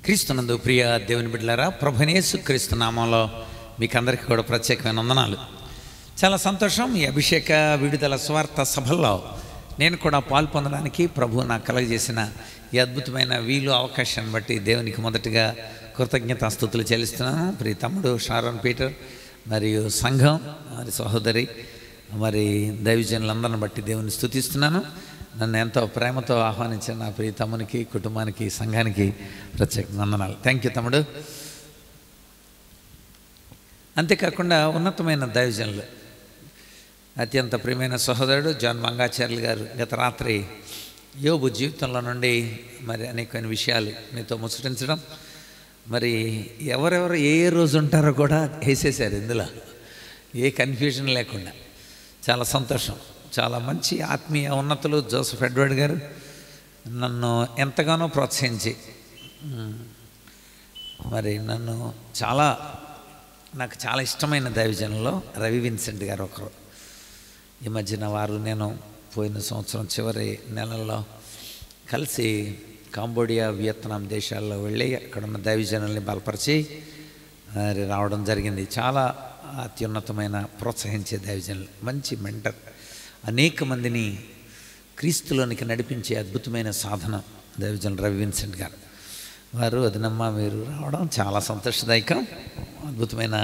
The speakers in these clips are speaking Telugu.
క్రీస్తునందు ప్రియ దేవుని బిడ్డలారా, ప్రభువైన యేసుక్రీస్తు నామంలో మీకు అందరికీ కూడా ప్రత్యేకమైన వందనాలు. చాలా సంతోషం. ఈ అభిషేక విడుదల స్వార్థ సభల్లో నేను కూడా పాల్పొందడానికి ప్రభువు నాకు కలుగజేసిన ఈ అద్భుతమైన వీలు అవకాశాన్ని బట్టి దేవునికి మొదటిగా కృతజ్ఞతాస్తుతులు చెల్లిస్తున్నాను. ప్రియ తమ్ముడు షారోన్ పీటర్ మరియు సంఘం మరి సహోదరి మరి దైవజనులందరిని బట్టి దేవుని స్తుతిస్తున్నాను. నన్ను ఎంతో ప్రేమతో ఆహ్వానించిన నా ప్రియ తమ్మునికి, కుటుంబానికి, సంఘానికి ప్రత్యేక వందనాలు. థ్యాంక్ యూ తమ్ముడు. అంతేకాకుండా ఉన్నతమైన దైవజనులు, అత్యంత ప్రియమైన సహోదరుడు జాన్ మంగాచార్యులు గారు గత రాత్రి యోబు జీవితంలో నుండి మరి అనేకమైన విషయాలు మీతో ముచ్చటించడం, మరి ఎవరెవరు ఏ రోజు ఉంటారో కూడా వేసేసారు. ఇందులో ఏ కన్ఫ్యూజన్ లేకుండా చాలా సంతోషం. చాలా మంచి ఆత్మీయ ఉన్నతులు జోసెఫ్ ఎడ్వర్డ్ గారు నన్ను ఎంతగానో ప్రోత్సహించి మరి నాకు చాలా ఇష్టమైన దైవజనుల్లో రవి విన్సెంట్ గారు ఒకరు. ఈ మధ్యన వారు నేను పోయిన సంవత్సరం చివరి నెలల్లో కలిసి కాంబోడియా, వియత్నాం దేశాల్లో వెళ్ళి అక్కడున్న దైవజనుల్ని బలపరిచి మరి రావడం జరిగింది. చాలా అత్యున్నతమైన ప్రోత్సహించే దైవజనులు, మంచి మెంటర్, అనేక మందిని క్రీస్తులోనికి నడిపించే అద్భుతమైన సాధన దైవజనులు రవి విన్సెంట్ గారు. వారు అదినమ్మా మీరు రావడం చాలా సంతోషదాయకం. అద్భుతమైన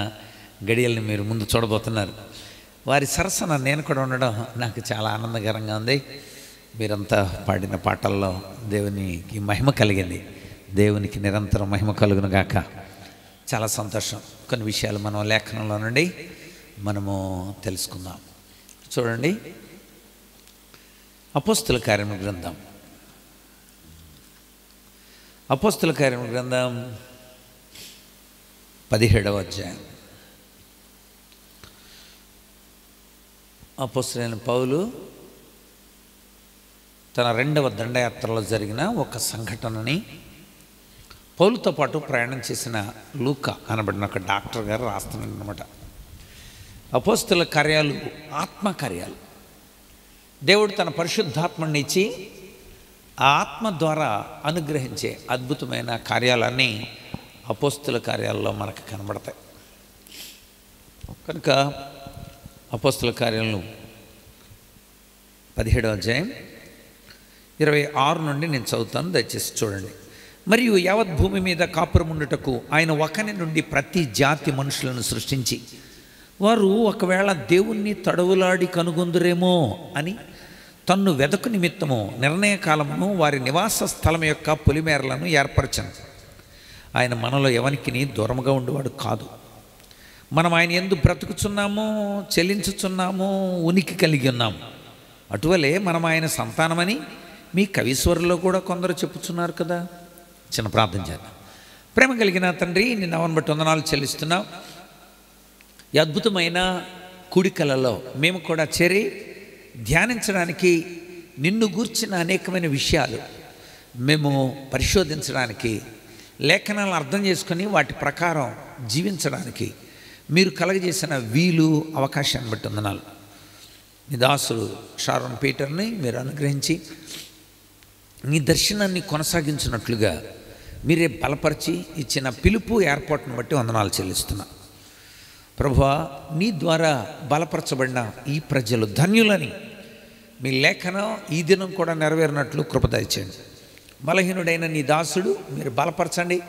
గడియల్ని మీరు ముందు చూడబోతున్నారు. వారి సరసన నేను కూడా ఉండడం నాకు చాలా ఆనందకరంగా ఉంది. మీరంతా పాడిన పాటల్లో దేవునికి మహిమ కలిగింది. దేవునికి నిరంతరం మహిమ కలుగును గాక. చాలా సంతోషం. కొన్ని విషయాలు మనం లేఖనంలో నుండి మనము తెలుసుకుందాం. చూడండి, అపోస్తుల కార్యముల గ్రంథం 17వ అధ్యాయం. అపోస్తులైన పౌలు తన 2వ దండయాత్రలో జరిగిన ఒక సంఘటనని పౌలుతో పాటు ప్రయాణం చేసిన లూకా అనబడిన ఒక డాక్టర్ గారు రాస్తున్నాడు అన్నమాట. అపోస్తుల కార్యాలు ఆత్మకార్యాలు. దేవుడు తన పరిశుద్ధాత్మని ఇచ్చి ఆ ఆత్మ ద్వారా అనుగ్రహించే అద్భుతమైన కార్యాలన్నీ అపోస్తుల కార్యాల్లో మనకు కనబడతాయి. కనుక అపోస్తుల కార్యాలను 17వ అధ్యాయం 26 నుండి నేను చదువుతాను, దయచేసి చూడండి. మరియు యావత్ భూమి మీద కాపురముండుటకు ఆయన ఒకని నుండి ప్రతి జాతి మనుషులను సృష్టించి వారు ఒకవేళ దేవుణ్ణి తడవులాడి కనుగొందురేమో అని తన్ను వెదకు నిమిత్తము నిర్ణయ కాలమును వారి నివాస స్థలం యొక్క పొలిమేరలను ఏర్పరచను. ఆయన మనలో ఎవరికి దూరముగా ఉండేవాడు కాదు. మనం ఆయన యందు బ్రతుకుచున్నాము, చెల్లించుచున్నాము, ఉనికి కలిగి ఉన్నాము. అటువలే మనం ఆయన సంతానమని మీ కవీశ్వరులో కూడా కొందరు చెప్పుచున్నారు కదా. చిన్న ప్రార్థన చేద్దాం. ప్రేమ కలిగిన తండ్రి, నిన్ను అవని బట్టి వందనాలు చెల్లిస్తున్నాం. ఈ అద్భుతమైన కూడికలలో మేము కూడా చేరి ధ్యానించడానికి, నిన్ను గూర్చిన అనేకమైన విషయాలు మేము పరిశోధించడానికి, లేఖనాలను అర్థం చేసుకొని వాటి ప్రకారం జీవించడానికి మీరు కలగజేసిన వీలు అవకాశాన్ని బట్టి వందనాలు. మీ దాసుడు షారోన్ పీటర్ని మీరు అనుగ్రహించి నీ దర్శనాన్ని కొనసాగించినట్లుగా మీరే బలపరిచి ఇచ్చిన పిలుపు ఏర్పాటును బట్టి వందనాలు చెల్లిస్తున్నా. ప్రభువా, నీ ద్వారా బలపరచబడిన ఈ ప్రజలు ధన్యులని, మీ లేఖనం ఈ దినం కూడా నెరవేరినట్లు కృప దయచేయండి. బలహీనుడైన నీ దాసుడు మీరు బలపరచండి.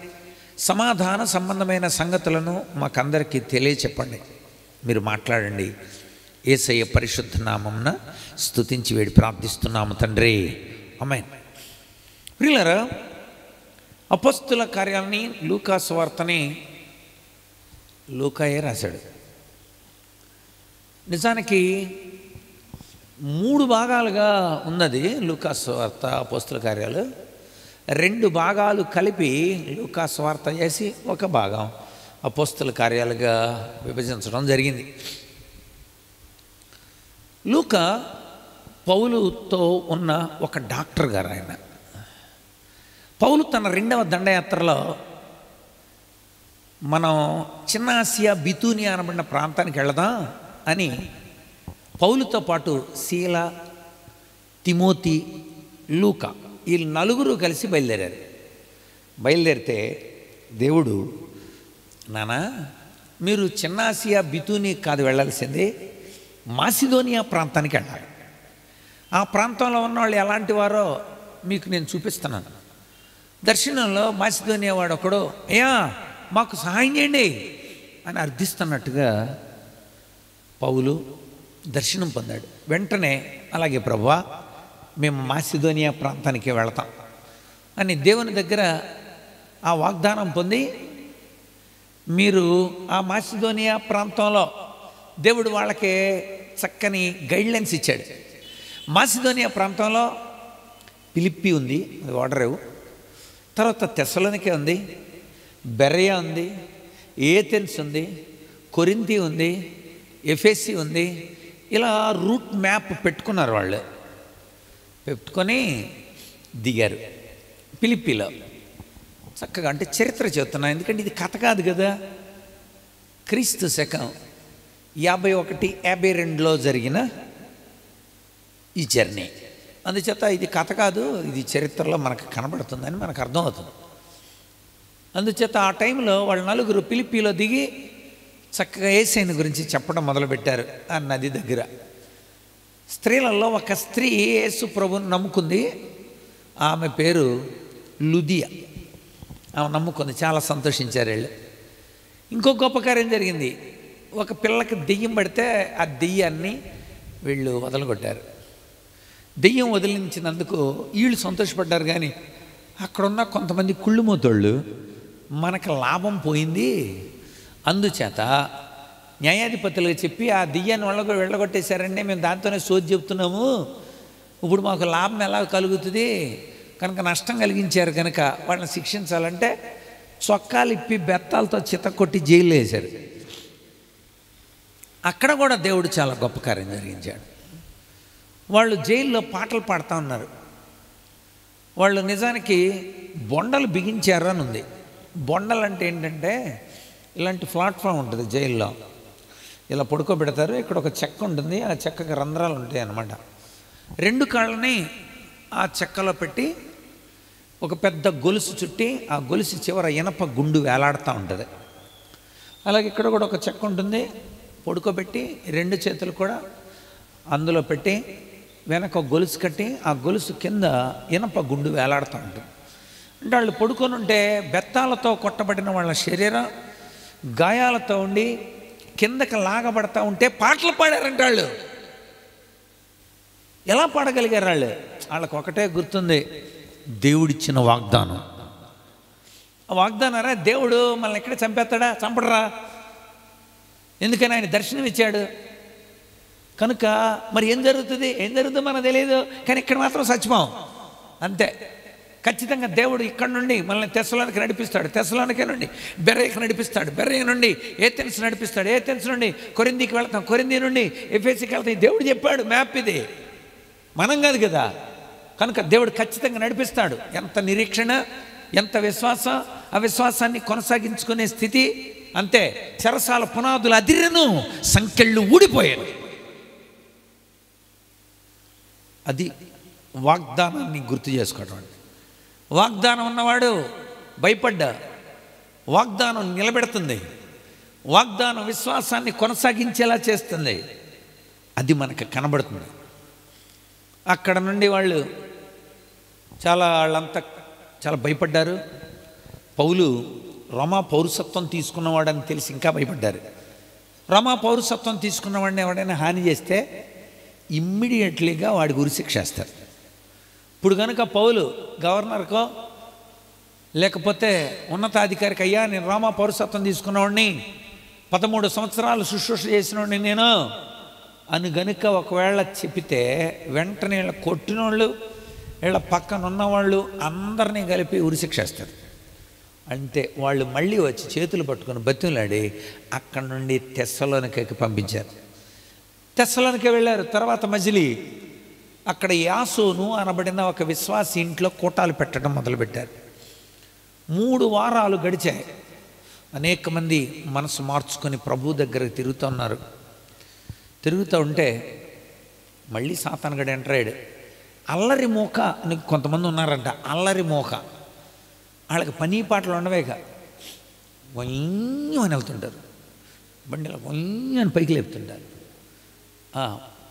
సమాధాన సంబంధమైన సంగతులను మాకందరికీ తెలియచెప్పండి. మీరు మాట్లాడండి. యేసయ్య పరిశుద్ధ నామమున స్తుతించి వేడి ప్రార్థిస్తున్నాము తండ్రి, ఆమేన్. ప్రియులారా, అపోస్తుల కార్యాలని లూకా సువార్తని లూకాయే రాశాడు. నిజానికి 3 భాగాలుగా ఉన్నది లూకా సువార్త, అపోస్తుల కార్యాలు. 2 భాగాలు కలిపి లూకా సువార్త చేసి ఒక భాగం అపోస్తుల కార్యాలుగా విభజించడం జరిగింది. లూకా పౌలుతో ఉన్న ఒక డాక్టర్ గారు. ఆయన పౌలు తన 2వ దండయాత్రలో మనం చిన్న ఆసియా, బితూనియా అనబడిన ప్రాంతానికి వెళదాం అని పౌలుతో పాటు శీల, తిమోతి, లూకా ఈ 4 కలిసి బయలుదేరారు. బయలుదేరితే దేవుడు, నానా మీరు చిన్న ఆసియా బితూని కాదు వెళ్ళాల్సింది, మాసిదోనియా ప్రాంతానికి వెళ్ళాలి. ఆ ప్రాంతంలో ఉన్న వాళ్ళు ఎలాంటి వారో మీకు నేను చూపిస్తున్నాను. దర్శనంలో మాసిదోనియా వాడు ఒకడు, అయ్యా మాకు సహాయం చేయండి అని అర్థిస్తున్నట్టుగా పౌలు దర్శనం పొందాడు. వెంటనే, అలాగే ప్రభువా మేము మాసిదోనియా ప్రాంతానికి వెళతాం అని దేవుని దగ్గర ఆ వాగ్దానం పొంది, మీరు ఆ మాసిదోనియా ప్రాంతంలో దేవుడు వాళ్ళకి చక్కని గైడ్లైన్స్ ఇచ్చాడు. మాసిదోనియా ప్రాంతంలో ఫిలిప్పి ఉంది, అది ఓడరేవు. తర్వాత తెస్సలోనికే ఉంది, బెరయా ఉంది, ఏథెన్స్ ఉంది, కొరింథీ ఉంది, ఎఫెసీ ఉంది. ఇలా రూట్ మ్యాప్ పెట్టుకున్నారు వాళ్ళు. పెట్టుకొని దిగారు ఫిలిప్పీలో. చక్కగా అంటే చరిత్ర చెప్తున్నా, ఎందుకంటే ఇది కథ కాదు కదా. క్రీస్తు శకం 51-52లో జరిగిన ఈ జర్నీ. అందుచేత ఇది కథ కాదు, ఇది చరిత్రలో మనకు కనబడుతుందని మనకు అర్థమవుతుంది. అందుచేత ఆ టైంలో వాళ్ళ నలుగురు ఫిలిప్పీలో దిగి చక్కగా యేసయ్యను గురించి చెప్పడం మొదలుపెట్టారు ఆ నది దగ్గర. స్త్రీలలో ఒక స్త్రీ యేసు ప్రభువుని నమ్ముకుంది. ఆమె పేరు లుదియా. ఆమె నమ్ముకుంది, చాలా సంతోషించారు వీళ్ళు. ఇంకో గొప్ప కార్యం జరిగింది. ఒక పిల్లకి దెయ్యం పడితే ఆ దెయ్యాన్ని వీళ్ళు వదలగొట్టారు. దెయ్యం వదిలించినందుకు వీళ్ళు సంతోషపడ్డారు. కానీ అక్కడున్న కొంతమంది కుళ్ళుమోతోళ్ళు, మనకు లాభం పోయింది, అందుచేత న్యాయాధిపతులకు చెప్పి ఆ దెయ్యాన్ని వెళ్ళగొట్టేశారండి, మేము దాంతోనే సోది చెప్తున్నాము, ఇప్పుడు మాకు లాభం ఎలా కలుగుతుంది, కనుక నష్టం కలిగించారు, కనుక వాళ్ళని శిక్షించాలంటే చొక్కాలు ఇప్పి బెత్తాలతో చితకొట్టి జైల్లో వేశారు. అక్కడ కూడా దేవుడు చాలా గొప్ప కార్యం జరిగించాడు. వాళ్ళు జైల్లో పాటలు పాడుతూ ఉన్నారు. వాళ్ళు నిజానికి బొండలు బిగించారు అని ఉంది. బొండలు అంటే ఏంటంటే ఇలాంటి ప్లాట్ఫామ్ ఉంటుంది జైల్లో, ఇలా పడుకోబెడతారు. ఇక్కడ ఒక చెక్క ఉంటుంది, ఆ చెక్కకి రంధ్రాలు ఉంటాయి అన్నమాట. రెండు కాళ్ళని ఆ చెక్కలో పెట్టి ఒక పెద్ద గొలుసు చుట్టి ఆ గొలుసు చివర ఇనప గుండు వేలాడుతూ ఉంటుంది. అలాగే ఇక్కడ కూడా ఒక చెక్క ఉంటుంది, పడుకోబెట్టి రెండు చేతులు కూడా అందులో పెట్టి వెనక గొలుసు కట్టి ఆ గొలుసు కింద ఇనప గుండు వేలాడుతూ ఉంటుంది. అంటే వాళ్ళు పడుకొని ఉంటే బెత్తాలతో కొట్టబడిన వాళ్ళ శరీరం గాయాలతో ఉండి కిందకి లాగబడతా ఉంటే పాటలు పాడారంట వాళ్ళు. ఎలా పాడగలిగారు వాళ్ళు? వాళ్ళకు ఒకటే గుర్తుంది, దేవుడిచ్చిన వాగ్దానం. ఆ వాగ్దానారా, దేవుడు మనల్ని ఎక్కడ చంపేస్తాడా? చంపడరా, ఎందుకని ఆయన దర్శనం ఇచ్చాడు కనుక. మరి ఏం జరుగుతుందో మనకు తెలియదు, కానీ ఇక్కడ మాత్రం సచ్చిపోం అంతే. ఖచ్చితంగా దేవుడు ఇక్కడ నుండి మనల్ని తెస్సలోనికి నడిపిస్తాడు, తెస్సలోనికే నుండి బెరయకు నడిపిస్తాడు, బెరయ నుండి ఏథెన్స్ నడిపిస్తాడు, ఏథెన్స్ నుండి కొరింథీకి వెళ్తాం, కొరింథీ నుండి ఎఫెసీకి వెళ్తాం. దేవుడు చెప్పాడు మ్యాప్, ఇది మనం కాదు కదా. కనుక దేవుడు ఖచ్చితంగా నడిపిస్తాడు. ఎంత నిరీక్షణ, ఎంత విశ్వాసం, ఆ విశ్వాసాన్ని కొనసాగించుకునే స్థితి అంతే. చెరసాల పునాదులు అదిరెను, సంకెళ్ళు ఊడిపోయాను. అది వాగ్దానాన్ని గుర్తు చేసుకోవడం. వాగ్దానం ఉన్నవాడు భయపడ్డా, వాగ్దానం నిలబెడుతుంది, వాగ్దానం విశ్వాసాన్ని కొనసాగించేలా చేస్తుంది. అది మనకు కనబడుతుంది. అక్కడ నుండి వాళ్ళంతా చాలా భయపడ్డారు. పౌలు రోమా పౌరసత్వం తీసుకున్నవాడని తెలిసి ఇంకా భయపడ్డారు. రోమా పౌరసత్వం తీసుకున్నవాడిని ఎవడైనా హాని చేస్తే ఇమ్మీడియట్లీగా వాడికి ఉరిశిక్ష వేస్తారు. ఇప్పుడు కనుక పౌలు గవర్నర్కో లేకపోతే ఉన్నతాధికారికి, అయ్యా నేను రోమా పౌరసత్వం తీసుకున్నవాడిని, 13 సంవత్సరాలు శుశ్రూష చేసినవాడిని నేను అని గనుక ఒకవేళ చెప్పితే వెంటనే వీళ్ళ కొట్టినోళ్ళు, వీళ్ళ పక్కన ఉన్నవాళ్ళు అందరినీ కలిపి ఉరిశిక్ష వేస్తారు. అంటే వాళ్ళు మళ్ళీ వచ్చి చేతులు పట్టుకొని బతిమలాడి అక్కడి నుండి తెస్సలోనికకి పంపించారు. తెస్సలోనికే వెళ్ళారు. తర్వాత మజిలీ అక్కడ యాసోను అనబడిన ఒక విశ్వాసి ఇంట్లో కూటాలు పెట్టడం మొదలుపెట్టారు. 3 వారాలు గడిచాయి. అనేక మంది మనసు మార్చుకొని ప్రభు దగ్గరకు తిరుగుతున్నారు. తిరుగుతూ ఉంటే మళ్ళీ సాతానుగాడు ఎంటర్ అయ్యాడు. అల్లరి మోక అని కొంతమంది ఉన్నారంట. అల్లరి మోక వాళ్ళకి పని పాటలు ఉండవేక అని వెళ్తుంటారు, బండిలో అని పైకి లేపుతుంటారు.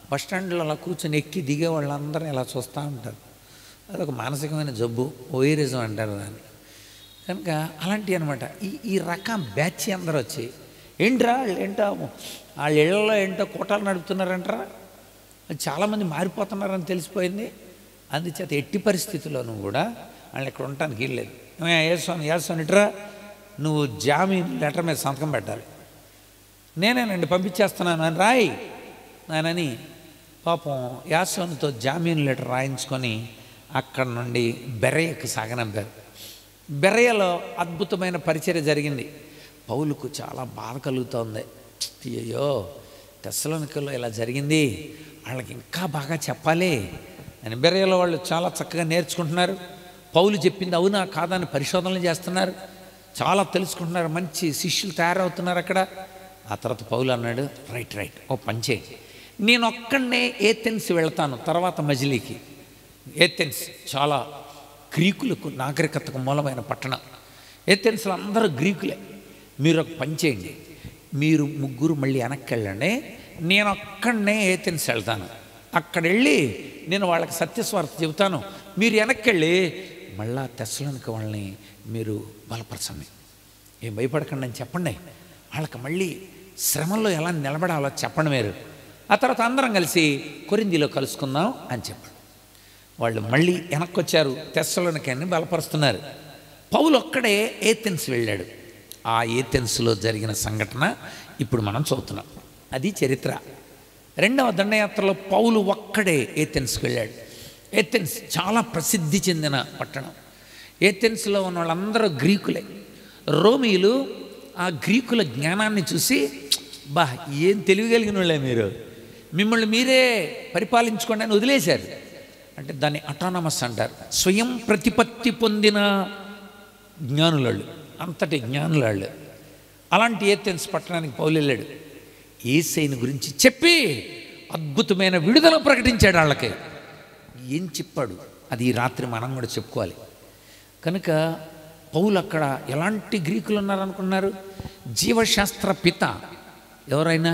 బస్ స్టాండ్లో అలా కూర్చొని ఎక్కి దిగే వాళ్ళందరూ ఇలా చూస్తూ ఉంటారు. అదొక మానసికమైన జబ్బు, ఓయిరిజం అంటారు దాన్ని. కనుక అలాంటివి అనమాట. ఈ రకం బ్యాచ్ అందరూ వచ్చి ఏంట్రా ఏంటో వాళ్ళ ఇళ్లలో ఏంటో కూటాలు నడుపుతున్నారంటారా, చాలామంది మారిపోతున్నారని తెలిసిపోయింది. అందుచేత ఎట్టి పరిస్థితుల్లోనూ కూడా వాళ్ళు ఇక్కడ ఉండటానికి వీల్లేదు. ఏసోని ఇట్రా, నువ్వు జామీన్ లెటర్ మీద సంతకం పెట్టాలి. నేనేనండి పంపించేస్తున్నాను అని రాయి నానని పాపం యాసోనితో జామీన్ లెటర్ రాయించుకొని అక్కడ నుండి బెరయ్యకు సాగనంపారు. బెరయ్యలో అద్భుతమైన పరిచర్య జరిగింది. పౌలుకు చాలా బాధ కలుగుతోంది. అయ్యో తెస్సలోనికలో ఇలా జరిగింది, వాళ్ళకి ఇంకా బాగా చెప్పాలి అని బెరయ్యలో వాళ్ళు చాలా చక్కగా నేర్చుకుంటున్నారు. పౌలు చెప్పింది అవునా కాదని పరిశోధనలు చేస్తున్నారు, చాలా తెలుసుకుంటున్నారు, మంచి శిష్యులు తయారవుతున్నారు అక్కడ. ఆ తర్వాత పౌలు అన్నాడు, రైట్ ఓ పని చేయి, నేను ఒక్కడనే ఏథెన్స్ వెళ్తాను, తర్వాత మజిలీకి. ఏథెన్స్ చాలా గ్రీకులకు నాగరికతకు మూలమైన పట్టణం. ఏథెన్స్లో అందరూ గ్రీకులే. మీరు ఒక పని చేయండి, మీరు ముగ్గురు మళ్ళీ వెనక్కి వెళ్ళండి, నేను ఒక్కడనే ఏథెన్స్ వెళ్తాను. అక్కడ వెళ్ళి నేను వాళ్ళకి సత్యస్వార్త చెబుతాను, మీరు వెనక్కి వెళ్ళి మళ్ళా తెస్సలోనిక వాళ్ళని మీరు బలపరచండి, ఏం భయపడకండి అని చెప్పండి, వాళ్ళకి మళ్ళీ శ్రమల్లో ఎలా నిలబడాలో చెప్పండి మీరు. ఆ తర్వాత అందరం కలిసి కొరింథీలో కలుసుకుందాం అని చెప్పండి. వాళ్ళు మళ్ళీ వెనక్కి వచ్చారు, తెస్సలోనికని బలపరుస్తున్నారు. పౌలు ఒక్కడే ఏథెన్స్ వెళ్ళాడు. ఆ ఏథెన్స్లో జరిగిన సంఘటన ఇప్పుడు మనం చూస్తున్నాం. అది చరిత్ర. రెండవ దండయాత్రలో పౌలు ఒక్కడే ఏథెన్స్కి వెళ్ళాడు. ఏథెన్స్ చాలా ప్రసిద్ధి చెందిన పట్టణం. ఏథెన్స్లో ఉన్న వాళ్ళందరూ గ్రీకులే. రోమీయులు ఆ గ్రీకుల జ్ఞానాన్ని చూసి ఏం తెలియగలిగిన వాళ్ళే మీరు, మిమ్మల్ని మీరే పరిపాలించుకోండి అని వదిలేశారు. అంటే దాన్ని అటానమస్ అంటారు, స్వయం ప్రతిపత్తి పొందిన జ్ఞానులాళ్ళు, అంతటి జ్ఞానులాళ్ళు. అలాంటి ఏథెన్స్ పట్టణానికి పౌలు వెళ్ళాడు. యేసయ్యను గురించి చెప్పి అద్భుతమైన విడుదల ప్రకటించాడు వాళ్ళకి. ఏం చెప్పాడు అది ఈ రాత్రి మనం కూడా చెప్పుకోవాలి. కనుక పౌలు అక్కడ ఎలాంటి గ్రీకులు ఉన్నారనుకున్నారు? జీవశాస్త్ర పిత ఎవరైనా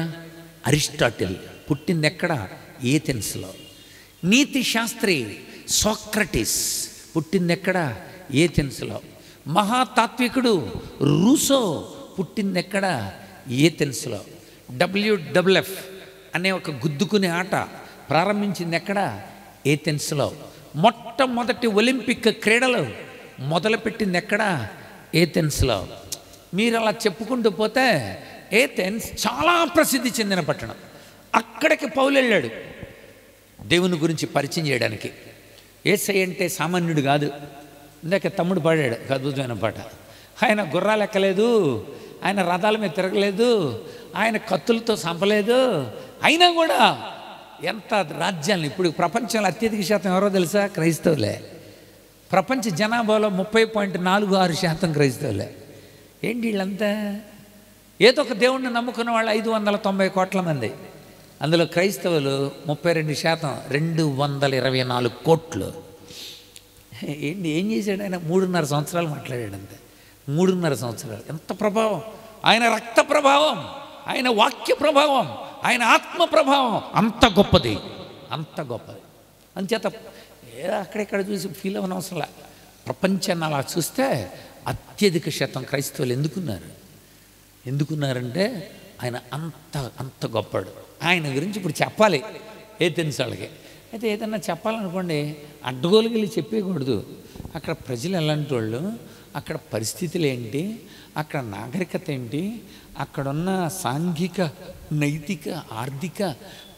అరిస్టాటిల్, పుట్టింది ఎక్కడ? ఏథెన్స్లో. నీతి శాస్త్రి సోక్రటిస్, పుట్టింది ఎక్కడ? ఏథెన్స్లో. మహాతాత్వికుడు రూసో, పుట్టింది ఎక్కడ? ఏథెన్స్లో. WWF అనే ఒక గుద్దుకునే ఆట ప్రారంభించింది ఎక్కడ? ఏథెన్స్లో. మొట్టమొదటి ఒలింపిక్ క్రీడలు మొదలుపెట్టింది ఎక్కడ? ఏథెన్స్లో. మీరు అలా చెప్పుకుంటూ పోతే ఏథెన్స్ చాలా ప్రసిద్ధి చెందిన పట్టణం. అక్కడికి పౌలు వెళ్ళాడు దేవుని గురించి పరిచయం చేయడానికి. యేసయ్య అంటే సామాన్యుడు కాదు. ఇందాక తమ్ముడు పాడాడు ఒక అద్భుతమైన పాట. ఆయన గుర్రాలు ఎక్కలేదు, ఆయన రథాల మీద తిరగలేదు, ఆయన కత్తులతో చంపలేదు. అయినా కూడా ఎంత రాజ్యాలను, ఇప్పుడు ప్రపంచంలో అత్యధిక శాతం ఎవరో తెలుసా? క్రైస్తవులే. ప్రపంచ జనాభాలో 30.46% క్రైస్తవులే. ఏంటి వీళ్ళంతా? ఏదో ఒక దేవుణ్ణి నమ్ముకున్న వాళ్ళు 590 కోట్ల మంది. అందులో క్రైస్తవులు 32%, 224 కోట్లు. ఏంటి ఏం చేశాడు ఆయన? 3.5 సంవత్సరాలు మాట్లాడాడు అంతే. 3.5 సంవత్సరాలు. ఎంత ప్రభావం! ఆయన రక్త ప్రభావం, ఆయన వాక్య ప్రభావం, ఆయన ఆత్మ ప్రభావం అంత గొప్పది, అంత గొప్పది. అంచేత అక్కడెక్కడ చూసి ఫీల్ అవ్వనవసరంలా. ప్రపంచాన్ని అలా చూస్తే అత్యధిక శాతం క్రైస్తవులు ఎందుకున్నారంటే ఆయన అంత గొప్పడు. ఆయన గురించి ఇప్పుడు చెప్పాలి ఏథెన్స్ వాళ్ళకి. అయితే ఏదన్నా చెప్పాలనుకోండి అడ్డగోలుకి వెళ్ళి చెప్పేయకూడదు. అక్కడ ప్రజలు ఎలాంటి వాళ్ళు, అక్కడ పరిస్థితులు ఏంటి, అక్కడ నాగరికత ఏంటి, అక్కడున్న సాంఘిక, నైతిక, ఆర్థిక,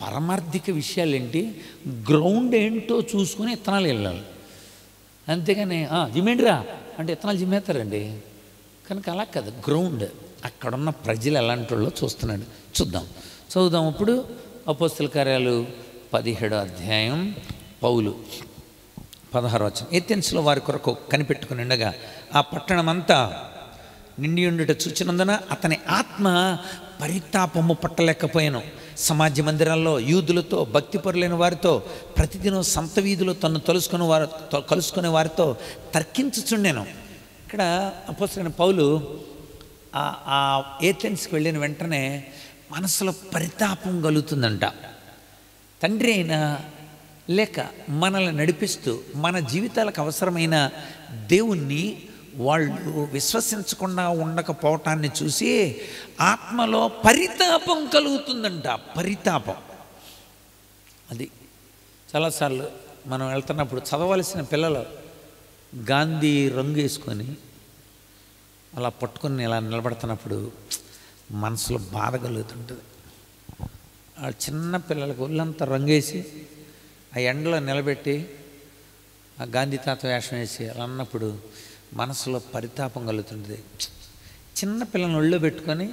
పరమార్థిక విషయాలు ఏంటి, గ్రౌండ్ ఏంటో చూసుకొని ఇత్తనాలు వెళ్ళాలి. అంతేగాని జిమ్మేంటిరా అంటే ఇత్తనాలు జిమ్మేస్తారండి. కనుక అలా కాదు, గ్రౌండ్ అక్కడున్న ప్రజలు ఎలాంటి వాళ్ళో చూస్తున్నాడు. చదువుదాం ఇప్పుడు అపోస్తల కార్యాలు 17వ అధ్యాయం పౌలు 16వ వచనం. ఏథెన్స్లో వారి కొరకు కనిపెట్టుకుని ఉండగా ఆ పట్టణం అంతా నిండి ఉండుట చూచినందున అతని ఆత్మ పరితాపము పట్టలేకపోయాను. సమాజ మందిరాల్లో యూదులతో, భక్తిపరులైన వారితో, ప్రతిదినం సంత వీధిలో తను కలుసుకునే వారితో తర్కించుచుండెను. అక్కడ అపోస్తలుడైన పౌలు ఆ ఏథెన్స్కి వెళ్ళిన వెంటనే మనసులో పరితాపం కలుగుతుందంట. తండ్రి అయినా లేక మనల్ని నడిపిస్తూ మన జీవితాలకు అవసరమైన దేవుణ్ణి వాళ్ళు విశ్వసించకుండా ఉండకపోవటాన్ని చూసి ఆత్మలో పరితాపం కలుగుతుందంట. పరితాపం అది చాలాసార్లు మనం వెళ్తున్నప్పుడు చదవలసిన పిల్లలు గాంధీ రంగు వేసుకొని అలా పట్టుకొని ఇలా నిలబడుతున్నప్పుడు మనసులో బాధ కలుగుతుంటుంది. ఆ చిన్న పిల్లలకు ఒళ్ళంతా రంగేసి ఆ ఎండలో నిలబెట్టి ఆ గాంధీ తాత వేషం వేసి అలా అన్నప్పుడు మనసులో పరితాపం కలుగుతుంది. చిన్న పిల్లల్ని ఒళ్ళో పెట్టుకొని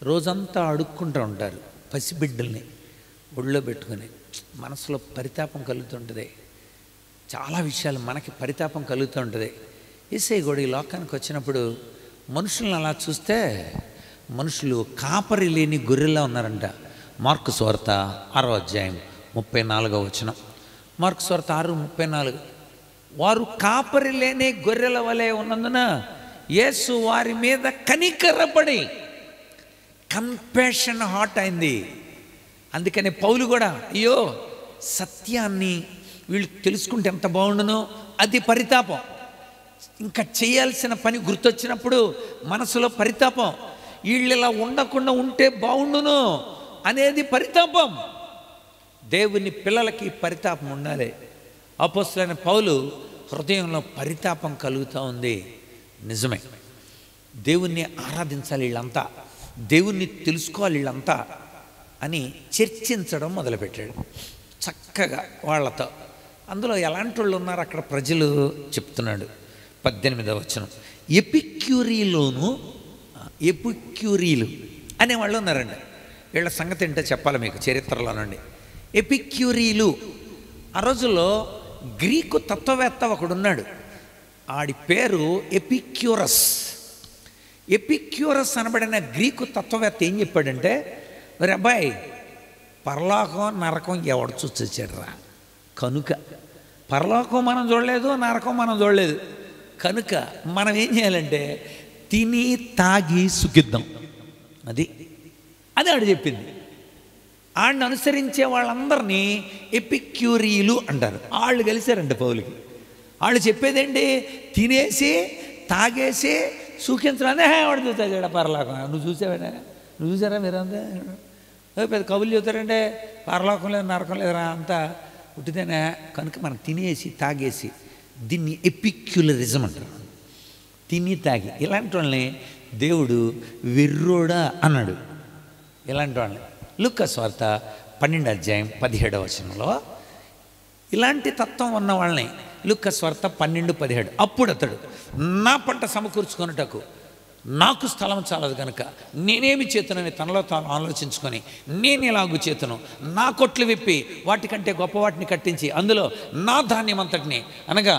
రోజంతా అడుక్కుంటూ ఉంటారు. పసిబిడ్డల్ని ఒళ్ళో పెట్టుకొని మనసులో పరితాపం కలుగుతుంటుంది. చాలా విషయాలు మనకి పరితాపం కలుగుతూ ఉంటుంది. యేసయ్య కూడా ఈ లోకానికి వచ్చినప్పుడు మనుషులను అలా చూస్తే మనుషులు కాపరి లేని గొర్రెలా ఉన్నారంట. మార్కు సువార్త 6వ అధ్యాయం 34వ వచనం. మార్కు సువార్త 6:34. వారు కాపరి లేని గొర్రెల వలె ఉన్నందున యేసు వారి మీద కనికరపడి కంపాషన్ హార్ట్ అయింది. అందుకని పౌలు కూడా అయ్యో సత్యాన్ని వీళ్ళు తెలుసుకుంటే ఎంత బాగుండునో అది పరితాపం. ఇంకా చేయాల్సిన పని గుర్తొచ్చినప్పుడు మనసులో పరితాపం. వీళ్ళు ఇలా ఉండకుండా ఉంటే బాగుండును అనేది పరితాపం. దేవుని పిల్లలకి పరితాపం ఉండాలి. అపోస్తలుడైన పౌలు హృదయంలో పరితాపం కలుగుతూ ఉంది. నిజమే, దేవుణ్ణి ఆరాధించాలి వీళ్ళంతా, దేవుణ్ణి తెలుసుకోవాలి వీళ్ళంతా అని చర్చించడం మొదలుపెట్టాడు చక్కగా వాళ్ళతో. అందులో ఎలాంటి వాళ్ళు ఉన్నారు అక్కడ ప్రజలు చెప్తున్నాడు. 18వ వచనం. ఎపిక్యూరీలు అనేవాళ్ళు ఉన్నారండి. వీళ్ళ సంగతి ఏంటో చెప్పాలి మీకు చరిత్రలోనండి. ఎపిక్యూరీలు ఆ రోజుల్లో గ్రీకు తత్వవేత్త ఒకడున్నాడు. ఆడి పేరు ఎపిక్యూరస్. ఎపిక్యూరస్ అనబడిన గ్రీకు తత్వవేత్త ఏం చెప్పాడంటే, మరి అబ్బాయి పరలోకం నరకం ఎవడు చూచొచ్చాడురా, కనుక పరలోకం మనం చూడలేదు, నరకం మనం చూడలేదు, కనుక మనం ఏం చేయాలంటే తిని తాగి సుఖిద్దాం. అది ఆడు చెప్పింది. ఆడిని అనుసరించే వాళ్ళందరినీ ఎపిక్యూరీలు అంటారు. వాళ్ళు కలిశారంట పౌలుకి. వాళ్ళు చెప్పేదేంటి, తినేసి తాగేసి సుఖించడానే వాడు చూస్తాడు పరలోకం. నువ్వు చూసావాడా, నువ్వు చూసారా మీరంతా? పెద్ద కబుర్లు చెబుతారంటే పరలోకం లేదు నరకం లేదురా, అంతా ఉట్టిదేనా, కనుక మనం తినేసి తాగేసి, దీన్ని ఎపిక్యులరిజం అంటారు. తిని తాగి ఇలాంటి వాళ్ళని దేవుడు వెర్రోడా అన్నాడు. ఇలాంటి వాళ్ళని లూకా సువార్త 12వ అధ్యాయం 17వ వచనంలో ఇలాంటి తత్వం ఉన్న వాళ్ళని లూకా సువార్త 12:17. అప్పుడు అతడు నా పంట సమకూర్చుకొనుటకు నాకు స్థలం చాలదు కనుక నేనేమి చేతునని తనలో తాను ఆలోచించుకొని నేను ఇలాగు చేతును, నా కొట్లు విప్పి వాటికంటే గొప్ప వాటిని కట్టించి అందులో నా ధాన్యం అంతటిని అనగా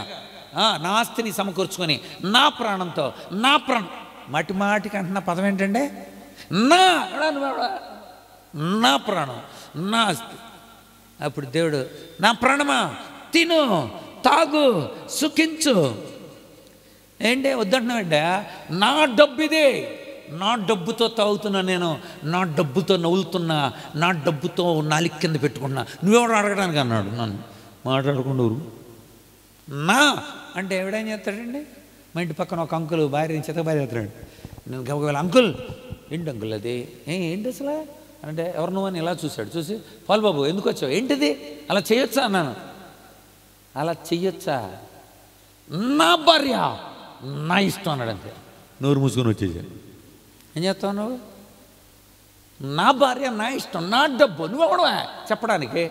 నా ఆస్తిని సమకూర్చుకొని నా ప్రాణంతో నా మాటి మాటికి అంటున్న పదం ఏంటంటే నా ప్రాణం నా ఆస్తి. అప్పుడు దేవుడు నా ప్రాణమా తిను తాగు సుఖించు. ఏంటి వద్దంటున్నావంటే, నా డబ్బు ఇదే, నా డబ్బుతో తాగుతున్నా, నేను నా డబ్బుతో నవ్వులుతున్నా, నా డబ్బుతో నాలిక కింద పెట్టుకున్నా, నువ్వెవరు అడగడానికి అన్నాడు. నన్ను మాట్లాడకుండా నా అంటే ఎవడేం చేస్తాడండి? మా ఇంటి పక్కన ఒక అంకుల్ భార్య చెత్త భార్య చేస్తాడు. నేను గబగబ అంకుల్ ఏంటి అంకుల్ అది ఏంటి అసలు అంటే, ఎవరు నువ్వు అని ఇలా చూశాడు. చూసి పాల్ బాబు ఎందుకు వచ్చావు, ఏంటిది అలా చేయొచ్చా అన్నాను. అలా చెయ్యొచ్చా, నా భార్య నా ఇష్టం అన్నాడు. అంతే, నోరు మూసుకొని వచ్చేసాడు. ఏం చేస్తావు నువ్వు? నా భార్య నా ఇష్టం, నా డబ్బు, నువ్వెవడవా చెప్పడానికి?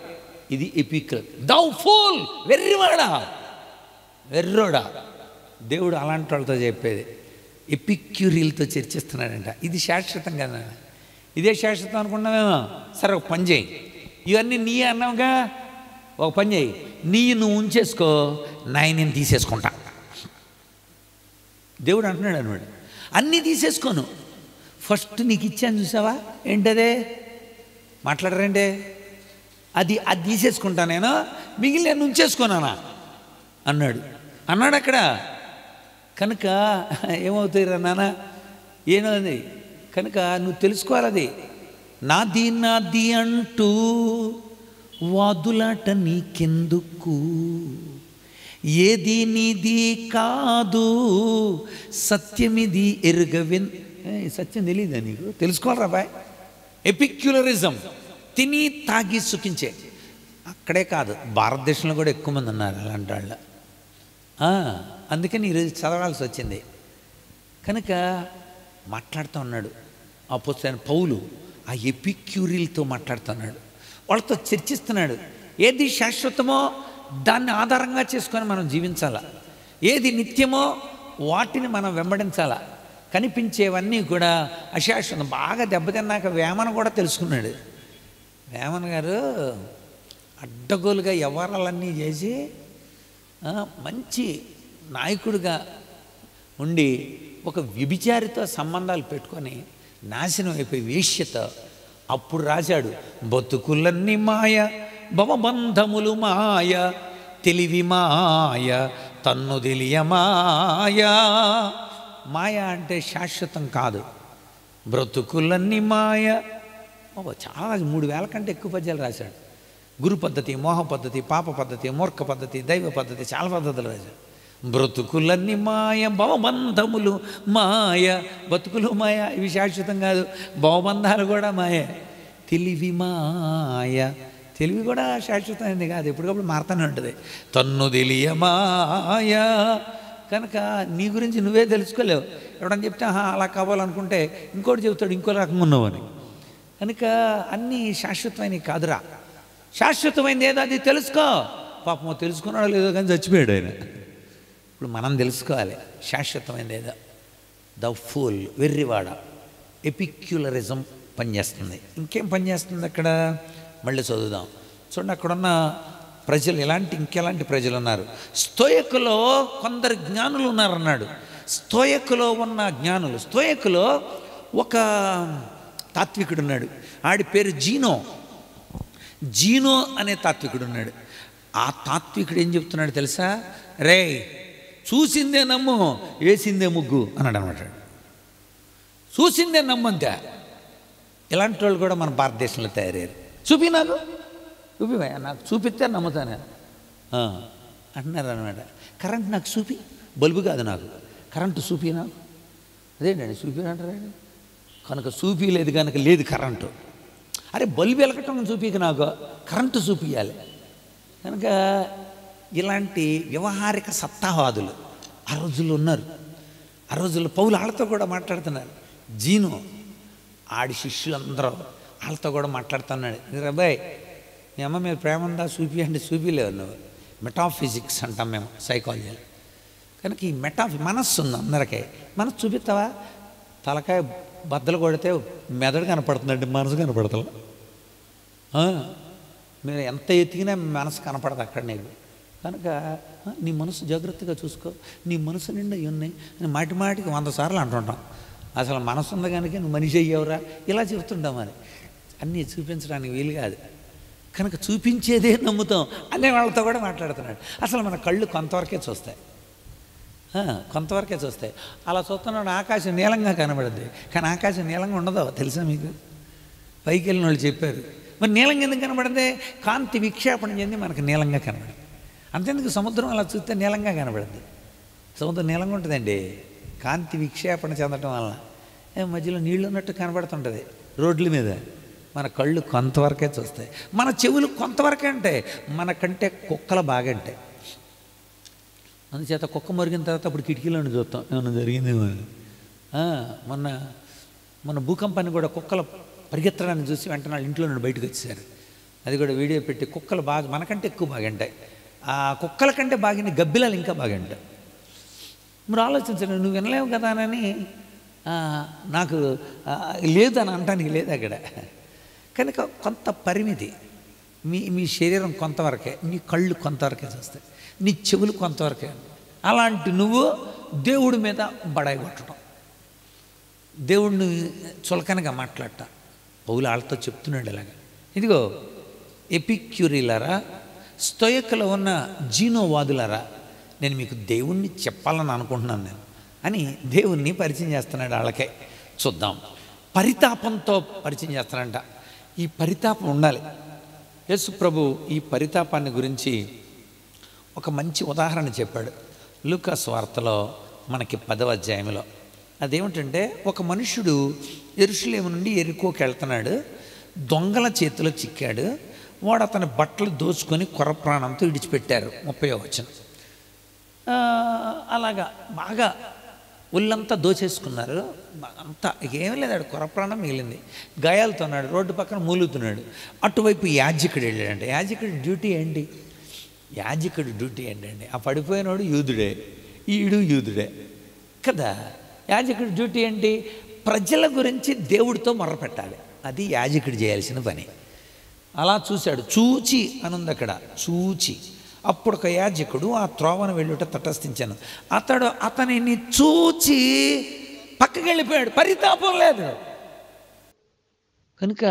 ఇది ఎపిక్యులర్. దౌ ఫూల్, వెర్రివాడా, వెర్రోడా. దేవుడు అలాంటి వాళ్ళతో చెప్పేది. ఎపిక్యూరీలతో చర్చిస్తున్నాడంట. ఇది శాశ్వతం కదా, ఇదే శాశ్వతం అనుకున్నామేమో. సరే ఒక పని చేయి, ఇవన్నీ నీ అన్నావుగా, ఒక పని చేయి, నువ్వు ఉంచేసుకో, నేను తీసేసుకుంటా. దేవుడు అంటున్నాడు అనమాట, అన్నీ తీసేసుకోను, ఫస్ట్ నీకు ఇచ్చాను చూసావా, ఏంటదే మాట్లాడరంటే, అది తీసేసుకుంటా నేను, మిగిలిన నేను ఉంచేసుకోనా అన్నాడు. అక్కడ కనుక ఏమవుతాయిరా నాన్న ఏనది కనుక నువ్వు తెలుసుకోవాలది. నాది నాది అంటూ వాదులాట నీకెందుకు, ఏది నీది కాదు సత్యమిది ఎరుగవెన్. సత్యం తెలియదా నీకు? తెలుసుకోవాలరా బాయ్. ఎపిక్యులరిజం, తిని తాగి సుఖించే. అక్కడే కాదు, భారతదేశంలో కూడా ఎక్కువ మంది ఉన్నారు అలాంటి వాళ్ళు. అందుకని ఈరోజు చదవాల్సి వచ్చింది. కనుక మాట్లాడుతూ ఉన్నాడు అపోస్తలుడైన పౌలు. ఆ ఎపిక్యూరీలతో మాట్లాడుతున్నాడు, వాళ్ళతో చర్చిస్తున్నాడు. ఏది శాశ్వతమో దాన్ని ఆధారంగా చేసుకొని మనం జీవించాలా, ఏది నిత్యమో వాటిని మనం వెంబడించాలా. కనిపించేవన్నీ కూడా అశాశ్వతం. బాగా దెబ్బతిన్నాక వేమన కూడా తెలుసుకున్నాడు. వేమన గారు అడ్డగోలుగా వ్యవహారాలన్నీ చేసి మంచి నాయకుడిగా ఉండి ఒక వ్యభిచారితో సంబంధాలు పెట్టుకొని నాశనం అయిపోయి వేశ్యతో అప్పుడు రాశాడు, బతుకులన్నీ మాయ భవబంధములు మాయ తెలివి మాయ తన్ను తెలియ మాయ. మాయ అంటే శాశ్వతం కాదు, బ్రతుకులన్నీ మాయ. చాలా 3000 కంటే ఎక్కువ పద్యాలు రాశాడు. గురు పద్ధతి, మోహ పద్ధతి, పాప పద్ధతి, మూర్ఖ పద్ధతి, దైవ పద్ధతి, చాలా పద్ధతులు రాశాడు. బ్రతుకులన్నీ మాయ భవబంధములు మాయ. బతుకులు మాయ, ఇవి శాశ్వతం కాదు. భవబంధాలు కూడా మాయ. తెలివి మాయ, తెలివి కూడా శాశ్వతమైంది కాదు, ఎప్పటికప్పుడు మారుతూనే ఉంటుంది. తన్ను తెలియ మాయ. కనుక నీ గురించి నువ్వే తెలుసుకోలేవు. ఎవడని చెప్తే అలా కావాలనుకుంటే ఇంకోటి చెబుతాడు ఇంకో రకంగా ఉన్నావు అని. కనుక అన్నీ శాశ్వతమైనవి కాదురా. శాశ్వతమైనది ఏదో అది తెలుసుకో. పాపం తెలుసుకున్నాడో లేదో కానీ చచ్చిపోయాడు ఆయన. ఇప్పుడు మనం తెలుసుకోవాలి శాశ్వతమైనది ఏదో. ద ఫూల్, వెర్రివాడ, ఎపిక్యులరిజం పనిచేస్తుంది. ఇంకేం పనిచేస్తుంది అక్కడ? మళ్ళీ చదువుదాం చూడండి. అక్కడున్న ప్రజలు ఇంకెలాంటి ప్రజలు ఉన్నారు? స్తోయకులో కొందరు జ్ఞానులు ఉన్నారన్నాడు. స్తోయకులో ఉన్న జ్ఞానులు, స్తోయకులో ఒక తాత్వికుడు ఉన్నాడు. ఆడి పేరు జీనో. జీనో అనే తాత్వికుడు ఉన్నాడు. ఆ తాత్వికుడు ఏం చెప్తున్నాడు తెలుసా? రే, చూసిందే నమ్ము, వేసిందే ముగ్గు అన్నాడు అనమాట. చూసిందే నమ్మంతే. ఇలాంటి వాళ్ళు కూడా మన భారతదేశంలో తయారయ్యారు. చూపి నాకు, నాకు చూపిస్తే నమ్ముతాను అంటున్నారు అనమాట. కరెంట్ నాకు చూపి, బల్బు కాదు నాకు, కరెంటు చూపి నాకు. అదేంటండి చూపి అంటారండి? కనుక చూపి లేదు కనుక లేదు కరెంటు. అరే బల్బు వెలకటం చూపిక, నాకు కరెంటు చూపియాలి. కనుక ఇలాంటి వ్యవహారిక సత్తావాదులు ఆ రోజుల్లో ఉన్నారు. ఆ రోజుల్లో పౌలు వాళ్ళతో కూడా మాట్లాడుతున్నారు. జీను ఆడి శిష్యులందరూ వాళ్ళతో కూడా మాట్లాడుతున్నాడు. అబ్బాయి మీ అమ్మ మీద ప్రేమ ఉందా? చూపి అంటే చూపిలేవు నువ్వు. మెటాఫిజిక్స్ అంటాం మేము సైకాలజీలో. కనుక ఈ మనస్సు ఉంది అందరికీ. మనసు చూపిస్తావా? తలకాయ బద్దలు కొడితే మెదడు కనపడుతుందండి, మనసు కనపడతా. మీరు ఎంత ఎత్తికినా మనసు కనపడదు అక్కడ నీకు. కనుక నీ మనసు జాగ్రత్తగా చూసుకో, నీ మనసు నిండా ఉన్నాయి అని మాటికి 100 సార్లు అంటుంటాం. అసలు మనసు ఉంది కనుక నువ్వు మనిషి అయ్యావురా ఇలా చెప్తుంటాం. అని అన్నీ చూపించడానికి వీలు కాదు. కనుక చూపించేదే నమ్ముతాం అనే వాళ్ళతో కూడా మాట్లాడుతున్నాడు. అసలు మన కళ్ళు కొంతవరకే చూస్తాయి, కొంతవరకే చూస్తాయి. అలా చూస్తున్నాడు ఆకాశం నీలంగా కనబడుద్ది, కానీ ఆకాశం నీలంగా ఉండదు తెలుసా మీకు? పైకి వెళ్ళిన వాళ్ళు చెప్పారు. మరి నీలంగా ఎందుకు కనబడింది? కాంతి విక్షేపణ చెంది మనకు నీలంగా కనబడింది. అంతేందుకు సముద్రం అలా చూస్తే నీలంగా కనబడింది. సముద్రం నీలంగా ఉంటుందండి కాంతి విక్షేపణ చెందటం వలన. మధ్యలో నీళ్ళు ఉన్నట్టు కనబడుతుంటుంది రోడ్ల మీద. మన కళ్ళు కొంతవరకే చూస్తాయి, మన చెవులు కొంతవరకే ఉంటాయి. మనకంటే కుక్కలు బాగా ఉంటాయి. అందుచేత కుక్క మురిగిన తర్వాత అప్పుడు కిటికీలోని చూస్తాం ఏమన్నా జరిగిందేమో. మొన్న భూకంపాన్ని కూడా కుక్కలు పరిగెత్తడాన్ని చూసి వెంటనే వాళ్ళ ఇంట్లో నుండి బయటకు వచ్చేసారు. అది కూడా వీడియో పెట్టి. కుక్కలు బాగా మనకంటే ఎక్కువ బాగుంటాయి. ఆ కుక్కల కంటే బాగా గబ్బిలాలు ఇంకా బాగుంటాయి. మీరు ఆలోచించండి, నువ్వు వినలేవు కదా అని నాకు లేదు అని అనటానికి లేదు అక్కడ. కనుక కొంత పరిమితి. మీ శరీరం కొంతవరకే, నీ కళ్ళు కొంతవరకే చూస్తాయి, నీ చెవులు కొంతవరకే. అలాంటి నువ్వు దేవుడి మీద బడాయి కొట్టడం, దేవుడిని చులకనగా మాట్లాడటం. పౌలు వాళ్ళతో చెప్తున్నాడు ఇలాగా. ఇదిగో ఎపిక్యూరీలారా, స్తోయకులో ఉన్న జీనోవాదులారా, నేను మీకు దేవుణ్ణి చెప్పాలని అనుకుంటున్నాను. నేను అని దేవుణ్ణి పరిచయం చేస్తున్నాడు. వాళ్ళకే చూద్దాం. పరితాపంతో పరిచయం చేస్తానంట. ఈ పరితాపం ఉండాలి. యేసు ప్రభు ఈ పరితాపాన్ని గురించి ఒక మంచి ఉదాహరణ చెప్పాడు లూకాసు వార్తలో మనకి 10వ అధ్యాయంలో. అదేమిటంటే, ఒక మనుషుడు యెరూషలేము నుండి యెరికోకి వెళ్తున్నాడు. దొంగల చేతిలో చిక్కాడు. వాడు అతని బట్టలు దోచుకొని కొర ప్రాణంతో విడిచిపెట్టారు. 30వ వచనం. అలాగా బాగా ఒళ్ళంతా దోచేసుకున్నారు. అంతా ఏమీ లేదు, ఆడు కొర ప్రాణం మిగిలింది. గాయాలతో ఉన్నాడు, రోడ్డు పక్కన మూలుగుతున్నాడు. అటువైపు యాజకుడు వెళ్ళాడంటే, యాజకుడి డ్యూటీ ఏంటి? యాజకుడి డ్యూటీ ఏంటండి? ఆ పడిపోయినోడు యూదుడే, ఈడు యూదుడే కదా. యాజకుడి డ్యూటీ ఏంటి? ప్రజల గురించి దేవుడితో మొర్రపెట్టాలి. అది యాజకుడు చేయాల్సిన పని. అలా చూశాడు. చూచి అనుంది అక్కడ, చూచి. అప్పుడు ఒక యాజకుడు ఆ త్రోవను వెళ్ళుట తటస్థించాను. అతనిని చూచి పక్కకి వెళ్ళిపోయాడు. పరితాపం లేదు కనుక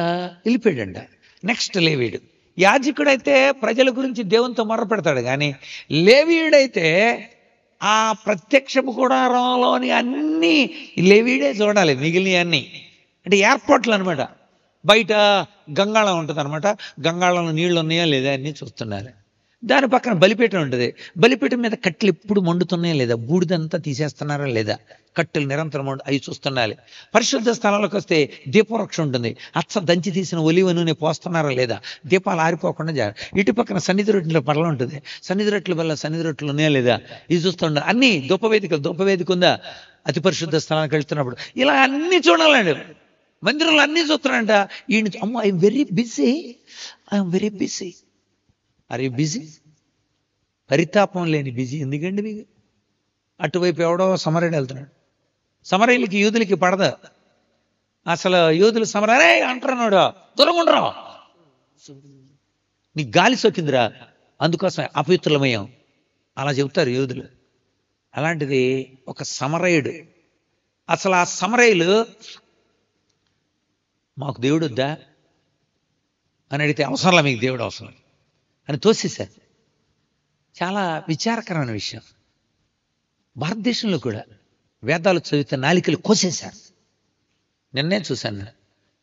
వెళ్ళిపోయాడంట. నెక్స్ట్ లేవీయుడు. యాజకుడైతే ప్రజల గురించి దేవునితో మొర్ర పెడతాడు, కానీ లేవీయుడైతే ఆ ప్రత్యక్షపు గుడారంలోని అన్నీ లేవీయుడే చూడాలి. మిగిలిన అన్నీ అంటే ఏర్పాట్లు అనమాట. బయట గంగాళం ఉంటుంది అనమాట. గంగాళంలో నీళ్ళు ఉన్నాయా లేదా అన్నీ చూస్తున్నారు. దాని పక్కన బలిపీఠం ఉంటుంది. బలిపీఠం మీద కట్టెలు ఎప్పుడు మండుతున్నాయా లేదా, బూడిదంతా తీసేస్తున్నారా లేదా, కట్టెలు నిరంతరం అవి చూస్తుండాలి. పరిశుద్ధ స్థలాలకు వస్తే దీపవృక్షం ఉంటుంది. అచ్చ దంచి తీసిన ఒలివ నూనె పోస్తున్నారా లేదా, దీపాలు ఆరిపోకుండా జాగ్రత్త. ఇటు పక్కన సన్నిధి రొట్టెల పడల ఉంటుంది. సన్నిధి రొట్టెల వల్ల సన్నిధి రొట్టెలు ఉన్నాయా లేదా ఇది చూస్తుండాలి. అన్నీ ధూపవేదిక ఉందా అతి పరిశుద్ధ స్థలానికి వెళ్తున్నప్పుడు ఇలా అన్నీ చూడాలండి. మందిరంలో అన్నీ చూస్తున్నాడంట. ఈయన అమ్మో I'm very busy. Are you busy? పరితాపం లేని బిజీ ఎందుకండి మీకు? అటువైపు ఎవడో సమరయుడు వెళ్తున్నాడు. సమరయులకి యూదులకి పడదా అసలు. యూదులు సమరే అంటున్నాడు, దూరంగుండరా, నీకు గాలి సోకిందిరా, అందుకోసమే అపవిత్రులమయ్యాం అలా చెబుతారు యూదులు. అలాంటిది ఒక సమరయుడు. అసలు ఆ సమరయులు మాకు దేవుడు వద్దా అని అడిగితే, అవసరంలా మీకు దేవుడు అవసరం అని తోసేశారు. చాలా విచారకరమైన విషయం. భారతదేశంలో కూడా వేదాలు చదివితే నాలికలు కోసేశారు. నిన్నే చూశాను,